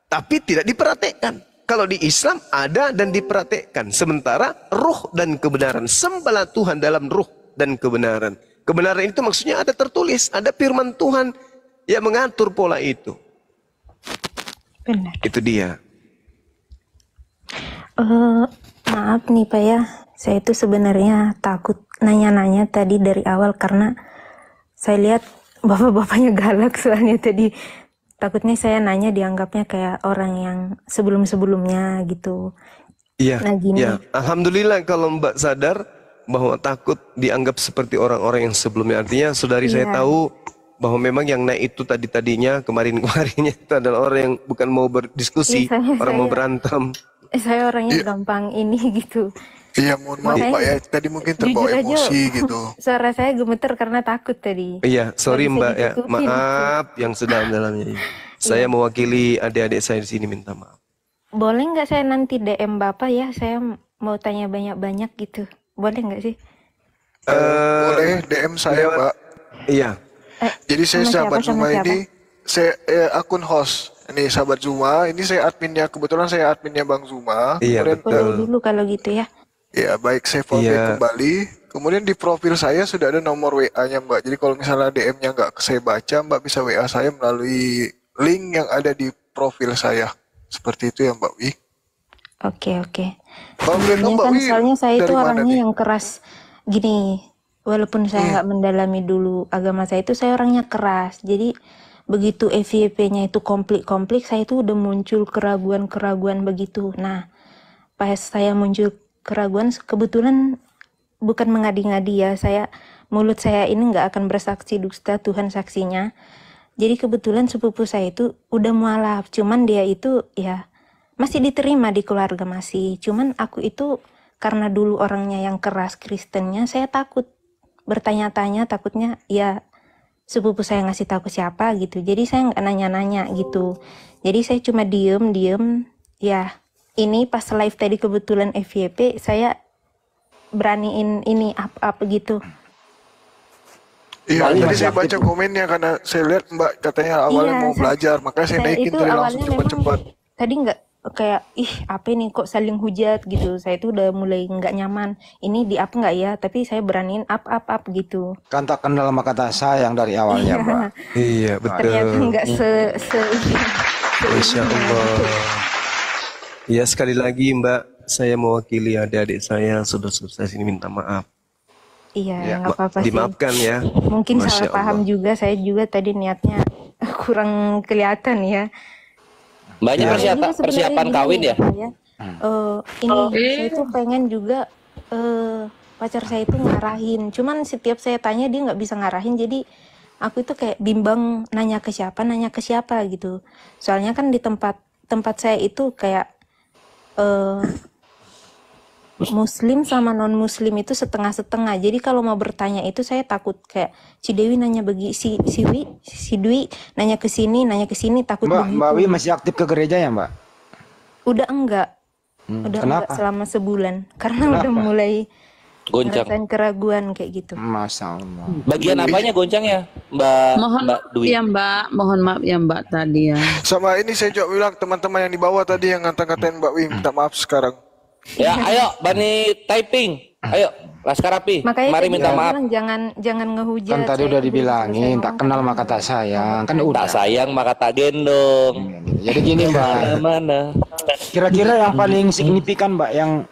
tapi tidak diperhatikan. Kalau di Islam ada dan diperhatikan. Sementara ruh dan kebenaran. Sembahlah Tuhan dalam ruh dan kebenaran. Kebenaran itu maksudnya ada tertulis. Ada firman Tuhan yang mengatur pola itu. Benar. Itu dia. Maaf nih Pak ya. Saya itu sebenarnya takut nanya-nanya tadi dari awal. Karena saya lihat bapak-bapaknya galak soalnya tadi. Takutnya saya nanya dianggapnya kayak orang yang sebelum-sebelumnya gitu. Iya, nah, gini. Ya. Alhamdulillah kalau Mbak sadar bahwa takut dianggap seperti orang-orang yang sebelumnya. Artinya saudari saya tahu bahwa memang yang naik itu tadinya kemarin-kemarinnya itu adalah orang yang bukan mau berdiskusi, orang mau berantem. Saya orangnya gampang ini gitu. Iya, mohon maaf Pak ya, tadi mungkin terbawa emosi gitu. Suara saya gemeter karena takut tadi. Iya, sorry Mbak ya, maaf yang sedalam-dalamnya. Saya mewakili adik-adik saya di sini minta maaf. Boleh nggak saya nanti DM Bapak ya, saya mau tanya banyak-banyak gitu. Boleh nggak sih? Boleh DM saya Mbak. Iya. Jadi saya sahabat Zuma ini, saya akun host. Ini sahabat Zuma, ini saya adminnya, kebetulan saya adminnya Bang Zuma. Iya, betul. Dulu kalau gitu ya. Ya baik, saya follow kembali. Kemudian di profil saya sudah ada nomor WA-nya Mbak. Jadi kalau misalnya DM-nya nggak saya baca, Mbak bisa WA saya melalui link yang ada di profil saya. Seperti itu ya Mbak Wi. Oke. Mbak Kan Wi, soalnya saya itu orangnya nih? yang keras gini. Walaupun saya nggak mendalami dulu agama saya itu, saya orangnya keras. Jadi begitu FYP-nya itu komplit, saya itu udah muncul keraguan-keraguan begitu. Nah, pas saya muncul keraguan, kebetulan bukan mengadi-ngadi ya, mulut saya ini nggak akan bersaksi dusta, Tuhan saksinya. Jadi kebetulan sepupu saya itu udah mualaf, cuman dia itu ya masih diterima di keluarga masih. Cuman aku itu karena dulu orangnya yang keras Kristennya, saya takut bertanya-tanya, takutnya ya sepupu saya ngasih tahu ke siapa gitu. Jadi saya nggak nanya-nanya gitu. Jadi saya cuma diem ya. Ini pas live tadi kebetulan FYP, saya beraniin ini up gitu. Iya, tadi saya baca komennya karena saya lihat Mbak katanya awalnya mau belajar, makanya saya naikin tadi langsung cepat-cepat. Tadi nggak kayak apa ini kok saling hujat gitu. Saya itu udah mulai nggak nyaman. Ini di up nggak ya? Tapi saya beraniin up gitu. Katakan dalam kata sayang dari awalnya, Mbak. Iya, betul. Ternyata nggak Masya Allah. Ya, sekali lagi Mbak, saya mewakili adik-adik saya, saudara-saudara saya sini minta maaf. Iya, nggak apa-apa sih. Dimaafkan ya. Mungkin Masya salah paham Allah. juga, saya juga tadi niatnya kurang kelihatan ya. Banyak persiapan kawin ya? Saya itu pengen juga pacar saya itu ngarahin. Cuman setiap saya tanya dia nggak bisa ngarahin, jadi aku itu kayak bimbang nanya ke siapa gitu. Soalnya kan di tempat saya itu kayak Muslim sama non Muslim itu setengah-setengah. Jadi kalau mau bertanya itu saya takut kayak si Dewi nanya bagi si Dwi nanya ke sini takut begitu. Mbak Wi masih aktif ke gereja ya Mbak? Udah enggak. Kenapa? Enggak selama sebulan karena udah mulai Goncang. ngerasain keraguan kayak gitu. Masya Allah. Bagian apanya goncangnya, Mbak Mohon Mbak maaf Dwi? ya Mbak, mohon maaf ya Mbak tadi ya. Sama ini saya juga bilang teman-teman yang di bawah tadi yang ngata-ngatain Mbak Wi, minta maaf sekarang. Ya, ayo Bani typing. Ayo, Laskar Rapi. Makanya Mari tadi minta saya maaf. bilang jangan ngehujat. Kan tadi saya udah belum dibilangin, selesai tak ngomong, kenal maka tak sayang. Kan udah. Tak sayang maka tak gendong. Jadi gini Mbak, Mana? kira-kira yang paling signifikan Mbak yang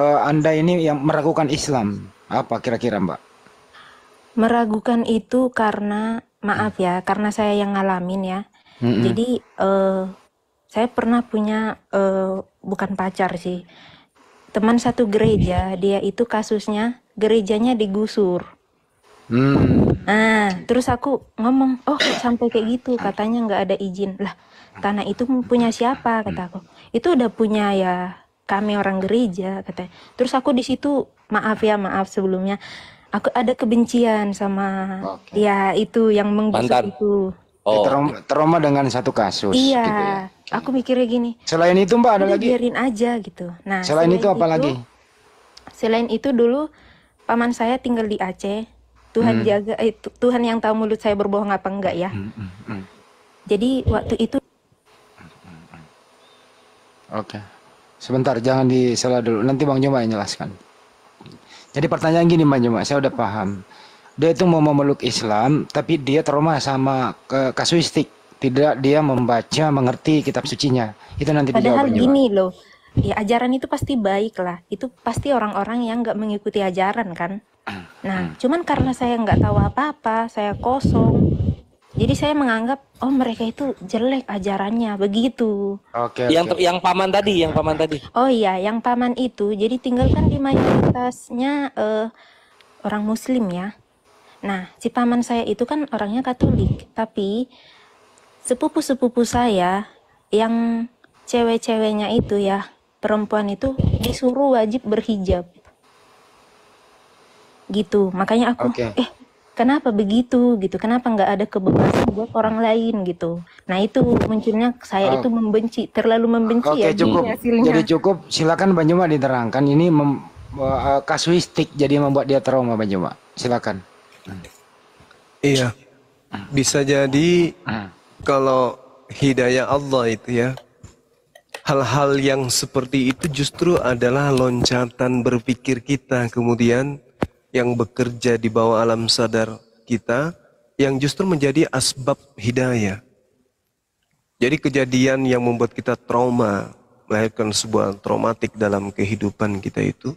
Anda ini yang meragukan Islam, apa kira-kira Mbak? Meragukan itu karena maaf ya, karena saya yang ngalamin ya. Jadi saya pernah punya bukan pacar sih, teman satu gereja. Dia itu kasusnya gerejanya digusur. Nah, terus aku ngomong, oh kok sampai kayak gitu, katanya nggak ada izin. Lah, tanah itu punya siapa, kata aku. Itu udah punya ya kami orang gereja, katanya. Terus aku di situ maaf sebelumnya, aku ada kebencian sama ya itu yang menggusur Mantan. itu. Oh, Trauma dengan satu kasus. Iya, gitu ya. aku mikirnya gini, Selain itu Mbak ada udah lagi? biarin aja gitu. Nah, Selain itu apa lagi? Selain itu dulu paman saya tinggal di Aceh. Tuhan jaga, Tuhan yang tahu mulut saya berbohong apa enggak ya. Jadi waktu itu Oke. Sebentar, jangan disela dulu. Nanti Bang Joma yang jelaskan. Jadi pertanyaan gini Bang Joma, saya udah paham. Dia itu mau memeluk Islam, tapi dia trauma sama kasuistik. Tidak dia membaca, mengerti kitab sucinya. Itu nanti dijawab padahal Bang Joma. gini loh, ya ajaran itu pasti baik lah. Itu pasti orang-orang yang nggak mengikuti ajaran kan. Nah, cuman karena saya nggak tahu apa-apa, saya kosong. Jadi saya menganggap, oh mereka itu jelek ajarannya, begitu. Oke. yang paman tadi, Oh iya, yang paman itu, jadi tinggal kan di mayoritasnya orang Muslim ya. Nah, si paman saya itu kan orangnya Katolik, tapi sepupu-sepupu saya yang cewek-ceweknya itu ya, perempuan itu disuruh wajib berhijab. Gitu, makanya aku, kenapa begitu gitu? Kenapa nggak ada kebebasan buat orang lain gitu? Nah itu munculnya saya itu membenci, terlalu membenci ya. Oke, cukup. Hasilnya. Jadi cukup. Silakan Bang Joma diterangkan. Ini kasuistik jadi membuat dia trauma Bang Joma. Silakan. Iya, bisa jadi kalau hidayah Allah itu ya, hal-hal yang seperti itu justru adalah loncatan berpikir kita kemudian yang bekerja di bawah alam sadar kita yang justru menjadi asbab hidayah. Jadi kejadian yang membuat kita trauma, melahirkan sebuah traumatik dalam kehidupan kita itu,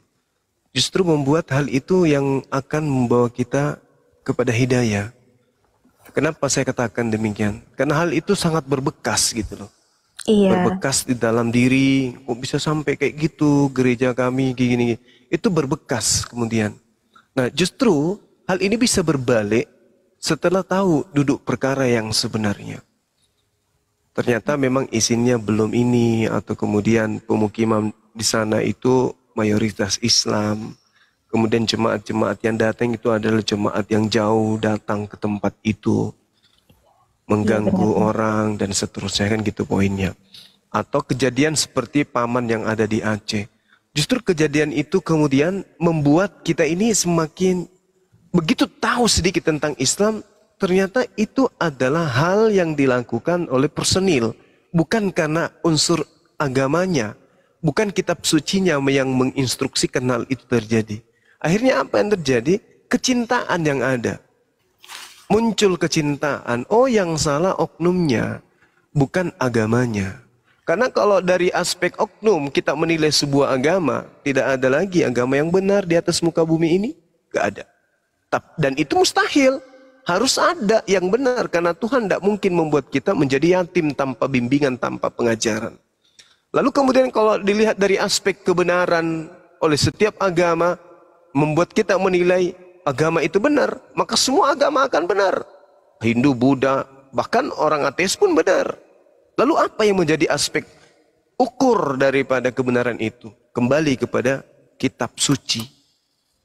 justru membuat hal itu yang akan membawa kita kepada hidayah. Kenapa saya katakan demikian? Karena hal itu sangat berbekas gitu loh. Iya. Berbekas di dalam diri, kok bisa sampai kayak gitu, gereja kami gini. Itu berbekas kemudian. Nah justru hal ini bisa berbalik setelah tahu duduk perkara yang sebenarnya. Ternyata memang isinya belum ini, atau kemudian pemukiman di sana itu mayoritas Islam. Kemudian jemaat-jemaat yang datang itu adalah jemaat yang jauh datang ke tempat itu. Mengganggu orang dan seterusnya, kan gitu poinnya. Atau kejadian seperti paman yang ada di Aceh. Justru kejadian itu kemudian membuat kita ini semakin begitu tahu sedikit tentang Islam, ternyata itu adalah hal yang dilakukan oleh personil. Bukan karena unsur agamanya, bukan kitab sucinya yang menginstruksikan hal itu terjadi. Akhirnya apa yang terjadi? Kecintaan yang ada. Muncul kecintaan, oh yang salah oknumnya, bukan agamanya. Karena kalau dari aspek oknum kita menilai sebuah agama, tidak ada lagi agama yang benar di atas muka bumi ini. Gak ada. Dan itu mustahil. Harus ada yang benar. Karena Tuhan tidak mungkin membuat kita menjadi yatim tanpa bimbingan, tanpa pengajaran. Lalu kemudian kalau dilihat dari aspek kebenaran oleh setiap agama, membuat kita menilai agama itu benar, maka semua agama akan benar. Hindu, Buddha, bahkan orang ateis pun benar. Lalu apa yang menjadi aspek ukur daripada kebenaran itu? Kembali kepada kitab suci.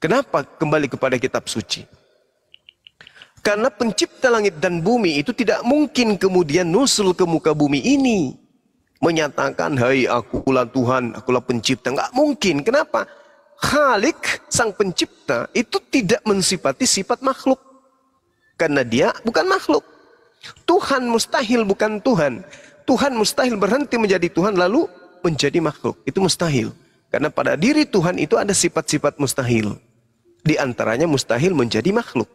Kenapa kembali kepada kitab suci? Karena pencipta langit dan bumi itu tidak mungkin kemudian nusul ke muka bumi ini. Menyatakan, hai akulah Tuhan, akulah pencipta. Nggak mungkin. Kenapa? Khalik, sang pencipta, itu tidak mensifati sifat makhluk. Karena dia bukan makhluk. Tuhan mustahil bukan Tuhan. Tuhan mustahil berhenti menjadi Tuhan lalu menjadi makhluk. Itu mustahil. Karena pada diri Tuhan itu ada sifat-sifat mustahil. Di antaranya mustahil menjadi makhluk.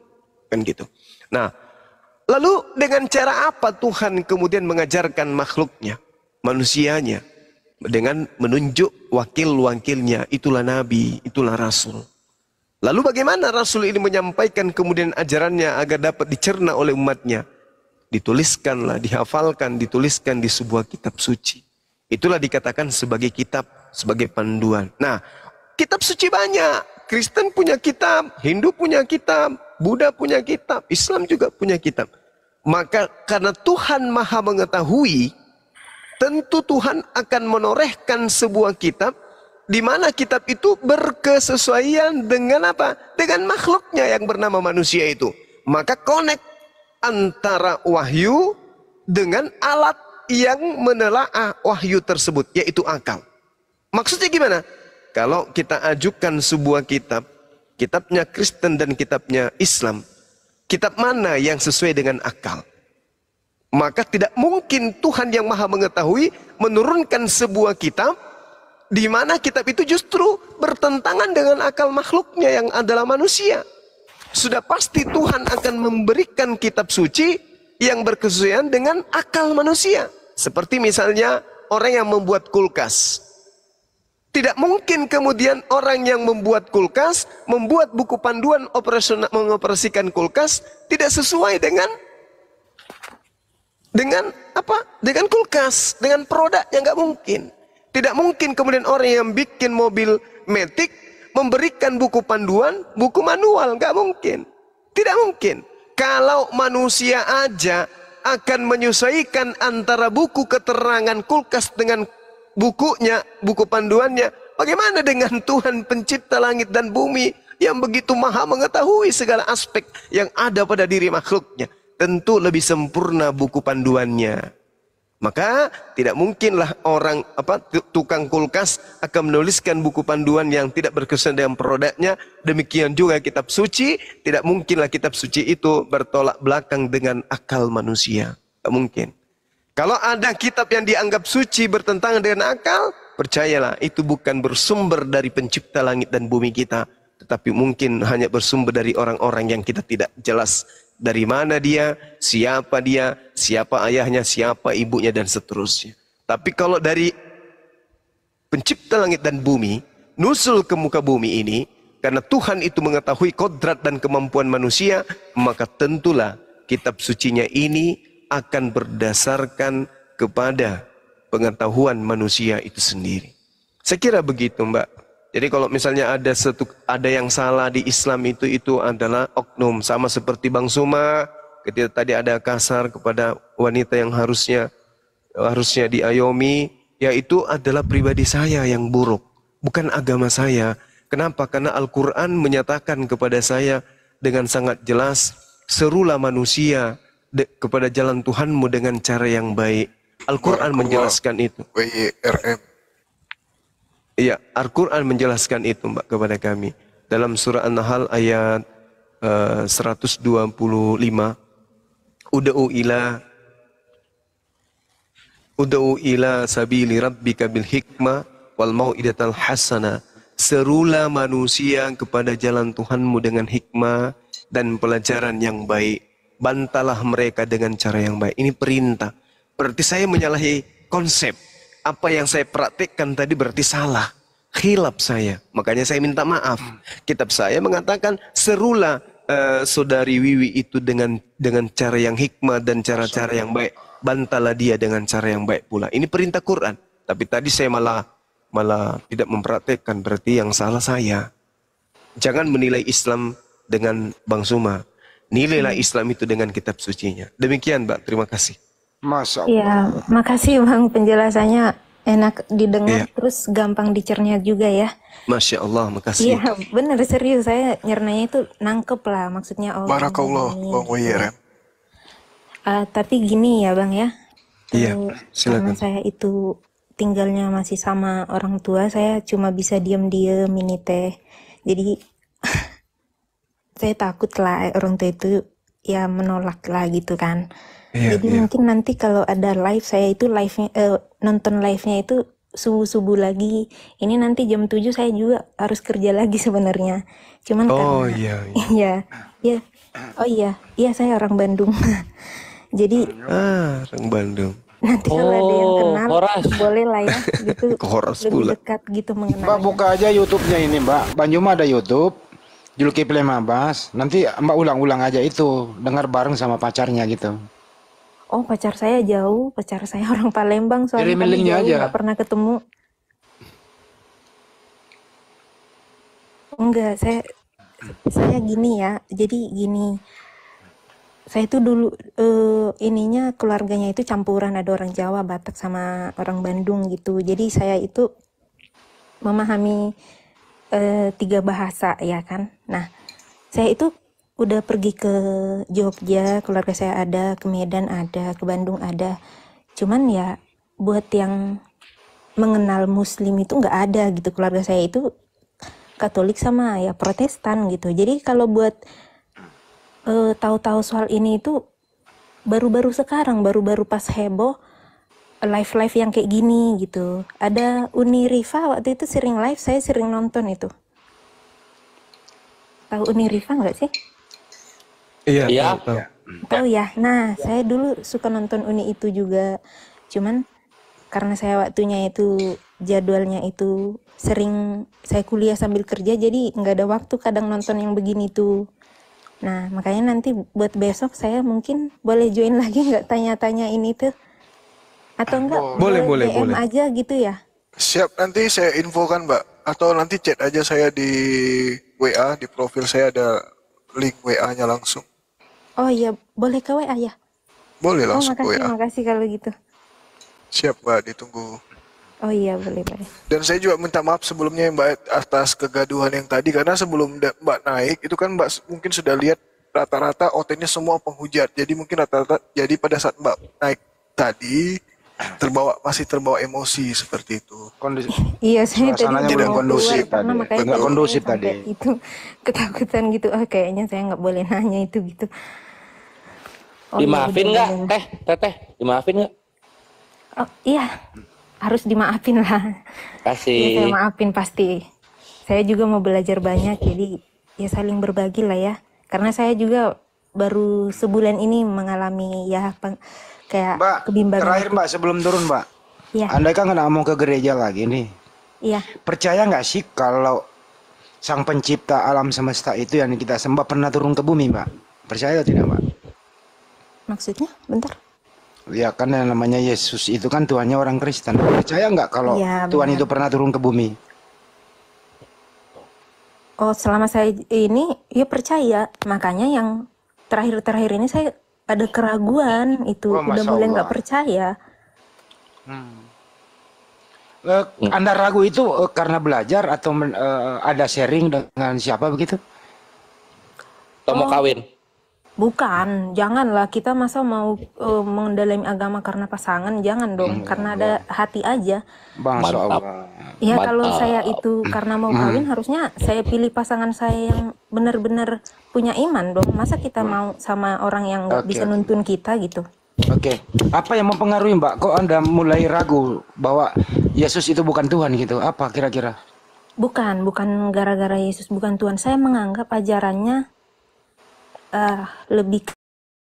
Kan gitu. Nah, lalu dengan cara apa Tuhan kemudian mengajarkan makhluknya, manusianya? Dengan menunjuk wakil-wakilnya, itulah nabi, itulah rasul. Lalu bagaimana rasul ini menyampaikan kemudian ajarannya agar dapat dicerna oleh umatnya? Dituliskanlah, dihafalkan, dituliskan di sebuah kitab suci. Itulah dikatakan sebagai kitab, sebagai panduan. Nah, kitab suci banyak. Kristen punya kitab, Hindu punya kitab, Buddha punya kitab, Islam juga punya kitab. Maka karena Tuhan Maha mengetahui, tentu Tuhan akan menorehkan sebuah kitab di mana kitab itu berkesesuaian dengan apa? Dengan makhluknya yang bernama manusia itu. Maka connect antara wahyu dengan alat yang menelaah wahyu tersebut, yaitu akal. Maksudnya gimana? Kalau kita ajukan sebuah kitab, kitabnya Kristen dan kitabnya Islam, kitab mana yang sesuai dengan akal? Maka tidak mungkin Tuhan yang Maha mengetahui menurunkan sebuah kitab di mana kitab itu justru bertentangan dengan akal makhluknya yang adalah manusia. Sudah pasti Tuhan akan memberikan kitab suci yang berkesesuaian dengan akal manusia. Seperti misalnya orang yang membuat kulkas. Tidak mungkin kemudian orang yang membuat kulkas, membuat buku panduan mengoperasikan kulkas tidak sesuai dengan apa? Dengan kulkas, dengan produk yang nggak mungkin. Tidak mungkin kemudian orang yang bikin mobil matic memberikan buku panduan, buku manual, nggak mungkin. Tidak mungkin. Kalau manusia aja akan menyesuaikan antara buku keterangan kulkas dengan bukunya, buku panduannya, bagaimana dengan Tuhan pencipta langit dan bumi yang begitu maha mengetahui segala aspek yang ada pada diri makhluknya? Tentu lebih sempurna buku panduannya. Maka tidak mungkinlah orang tukang kulkas akan menuliskan buku panduan yang tidak berkesan dengan produknya. Demikian juga kitab suci, tidak mungkinlah kitab suci itu bertolak belakang dengan akal manusia. Tidak mungkin. Kalau ada kitab yang dianggap suci bertentangan dengan akal, percayalah itu bukan bersumber dari pencipta langit dan bumi kita, tetapi mungkin hanya bersumber dari orang-orang yang kita tidak jelas dari mana dia, siapa ayahnya, siapa ibunya, dan seterusnya. Tapi kalau dari pencipta langit dan bumi, nusul ke muka bumi ini, karena Tuhan itu mengetahui kodrat dan kemampuan manusia, maka tentulah kitab sucinya ini akan berdasarkan kepada pengetahuan manusia itu sendiri. Saya kira begitu, Mbak. Jadi kalau misalnya ada yang salah di Islam itu adalah oknum, sama seperti Bang Suma ketika tadi ada kasar kepada wanita yang harusnya diayomi, yaitu adalah pribadi saya yang buruk, bukan agama saya. Kenapa? Karena Al-Quran menyatakan kepada saya dengan sangat jelas, serulah manusia kepada jalan Tuhanmu dengan cara yang baik. Al-Quran menjelaskan itu. WIRM. Iya, Al-Quran menjelaskan itu, Mbak, kepada kami. Dalam surah An-Nahl ayat 125, Ud'u ila sabili rabbika bil hikmah wal mau'idatal hasanah. Serulah manusia kepada jalan Tuhanmu dengan hikmah dan pelajaran yang baik. Bantalah mereka dengan cara yang baik. Ini perintah. Berarti saya menyalahi konsep. Apa yang saya praktikkan tadi berarti salah. Khilaf saya. Makanya saya minta maaf. Kitab saya mengatakan serulah saudari Wiwi itu dengan cara yang hikmah dan cara-cara yang baik. Bantalah dia dengan cara yang baik pula. Ini perintah Quran. Tapi tadi saya malah tidak mempraktikkan. Berarti yang salah saya. Jangan menilai Islam dengan Bang Suma. Nilailah Islam itu dengan kitab sucinya. Demikian, Mbak. Terima kasih. Masya Allah. Iya, makasih Bang, penjelasannya enak didengar, terus gampang dicerna juga ya. Masya Allah, makasih. Iya, bener, serius, saya nyernanya itu nangkep lah maksudnya. Oh, Barakallah, Bang WIRM. Tapi gini ya Bang ya. Iya, silakan. Karena saya itu tinggalnya masih sama orang tua, saya cuma bisa diam-diam ini teh. Jadi saya takut lah orang tua itu ya menolak lah gitu kan. Jadi mungkin nanti kalau ada live, saya itu nonton live-nya itu subuh-subuh lagi. Ini nanti jam 7 saya juga harus kerja lagi sebenarnya. Cuman karena iya. Oh iya saya orang Bandung. Jadi orang Bandung. nanti kalau ada yang kenal boleh lah ya gitu. Lebih dekat gitu mengenal. Mbak buka aja YouTube-nya ini, Mbak. Banjuma ada YouTube. Zulkifli Mabas. Nanti Mbak ulang-ulang aja itu, dengar bareng sama pacarnya gitu. Oh, pacar saya jauh, pacar saya orang Palembang, soalnya kami jauh, aja. nggak pernah ketemu. Enggak, saya gini ya, jadi gini. Saya itu dulu ininya keluarganya itu campuran, ada orang Jawa, Batak sama orang Bandung gitu. Jadi saya itu memahami 3 bahasa ya kan. Nah, saya itu udah pergi ke Jogja, keluarga saya ada, ke Medan ada, ke Bandung ada. Cuman ya buat yang mengenal Muslim itu nggak ada gitu. Keluarga saya itu Katolik sama ya Protestan gitu. Jadi kalau buat tahu-tahu soal ini itu baru-baru sekarang, baru-baru pas heboh live-live yang kayak gini gitu. Ada Uni Rifa waktu itu sering live, saya sering nonton itu. Tahu Uni Rifa nggak sih? Iya. Tahu ya. Nah, saya dulu suka nonton Uni itu juga. Cuman karena saya waktunya itu jadwalnya itu sering saya kuliah sambil kerja, jadi nggak ada waktu kadang nonton yang begini tuh. Nah, makanya nanti buat besok saya mungkin boleh join lagi nggak tanya-tanya ini tuh. Atau enggak boleh DM aja gitu ya? Siap, nanti saya infokan Mbak. Atau nanti chat aja saya di WA, di profil saya ada link WA-nya langsung. Oh iya, boleh ke WA ya? Boleh langsung ke WA. Makasih kalau gitu. Siap Mbak, ditunggu. Oh iya, boleh. Dan saya juga minta maaf sebelumnya Mbak atas kegaduhan yang tadi, karena sebelum Mbak naik itu kan Mbak mungkin sudah lihat rata-rata OT-nya semua penghujat. Jadi mungkin rata-rata, jadi pada saat Mbak naik tadi masih terbawa emosi seperti itu. Iya, saya tadi tidak kondusif karena makanya nggak kondusif tadi. Itu ketakutan gitu. Oh, kayaknya saya nggak boleh nanya itu gitu. Oh, dimaafin nggak, Teteh? Dimaafin nggak? Oh iya, harus dimaafin lah. Kasih. Ya, saya maafin pasti. Saya juga mau belajar banyak, jadi ya saling berbagi lah ya. Karena saya juga baru sebulan ini mengalami ya kayak Mbak, kebimbangan. terakhir Mbak sebelum turun Mbak. Iya. Anda kan nggak mau ke gereja lagi nih. Iya. Percaya nggak sih kalau Sang Pencipta alam semesta itu yang kita sembah pernah turun ke bumi Mbak? Percaya atau tidak Mbak? Maksudnya? Bentar. Ya kan yang namanya Yesus itu kan Tuhannya orang Kristen. Percaya nggak kalau Ya, Tuhan benar. itu pernah turun ke bumi? Oh, selama saya ini ya percaya. Makanya yang terakhir-terakhir ini saya ada keraguan itu. Oh, udah Masya mulai Allah. nggak percaya. Anda ragu itu karena belajar atau ada sharing dengan siapa begitu? Atau mau kawin? Bukan, janganlah kita masa mau mendalami agama karena pasangan, jangan dong, karena ada hati aja. Masya Allah. Ya kalau saya itu karena mau kawin harusnya saya pilih pasangan saya yang benar-benar punya iman dong. Masa kita mau sama orang yang nggak bisa nuntun kita gitu? Oke. Apa yang mempengaruhi Mbak? Kok Anda mulai ragu bahwa Yesus itu bukan Tuhan gitu? Apa kira-kira? Bukan gara-gara Yesus bukan Tuhan. Saya menganggap ajarannya lebih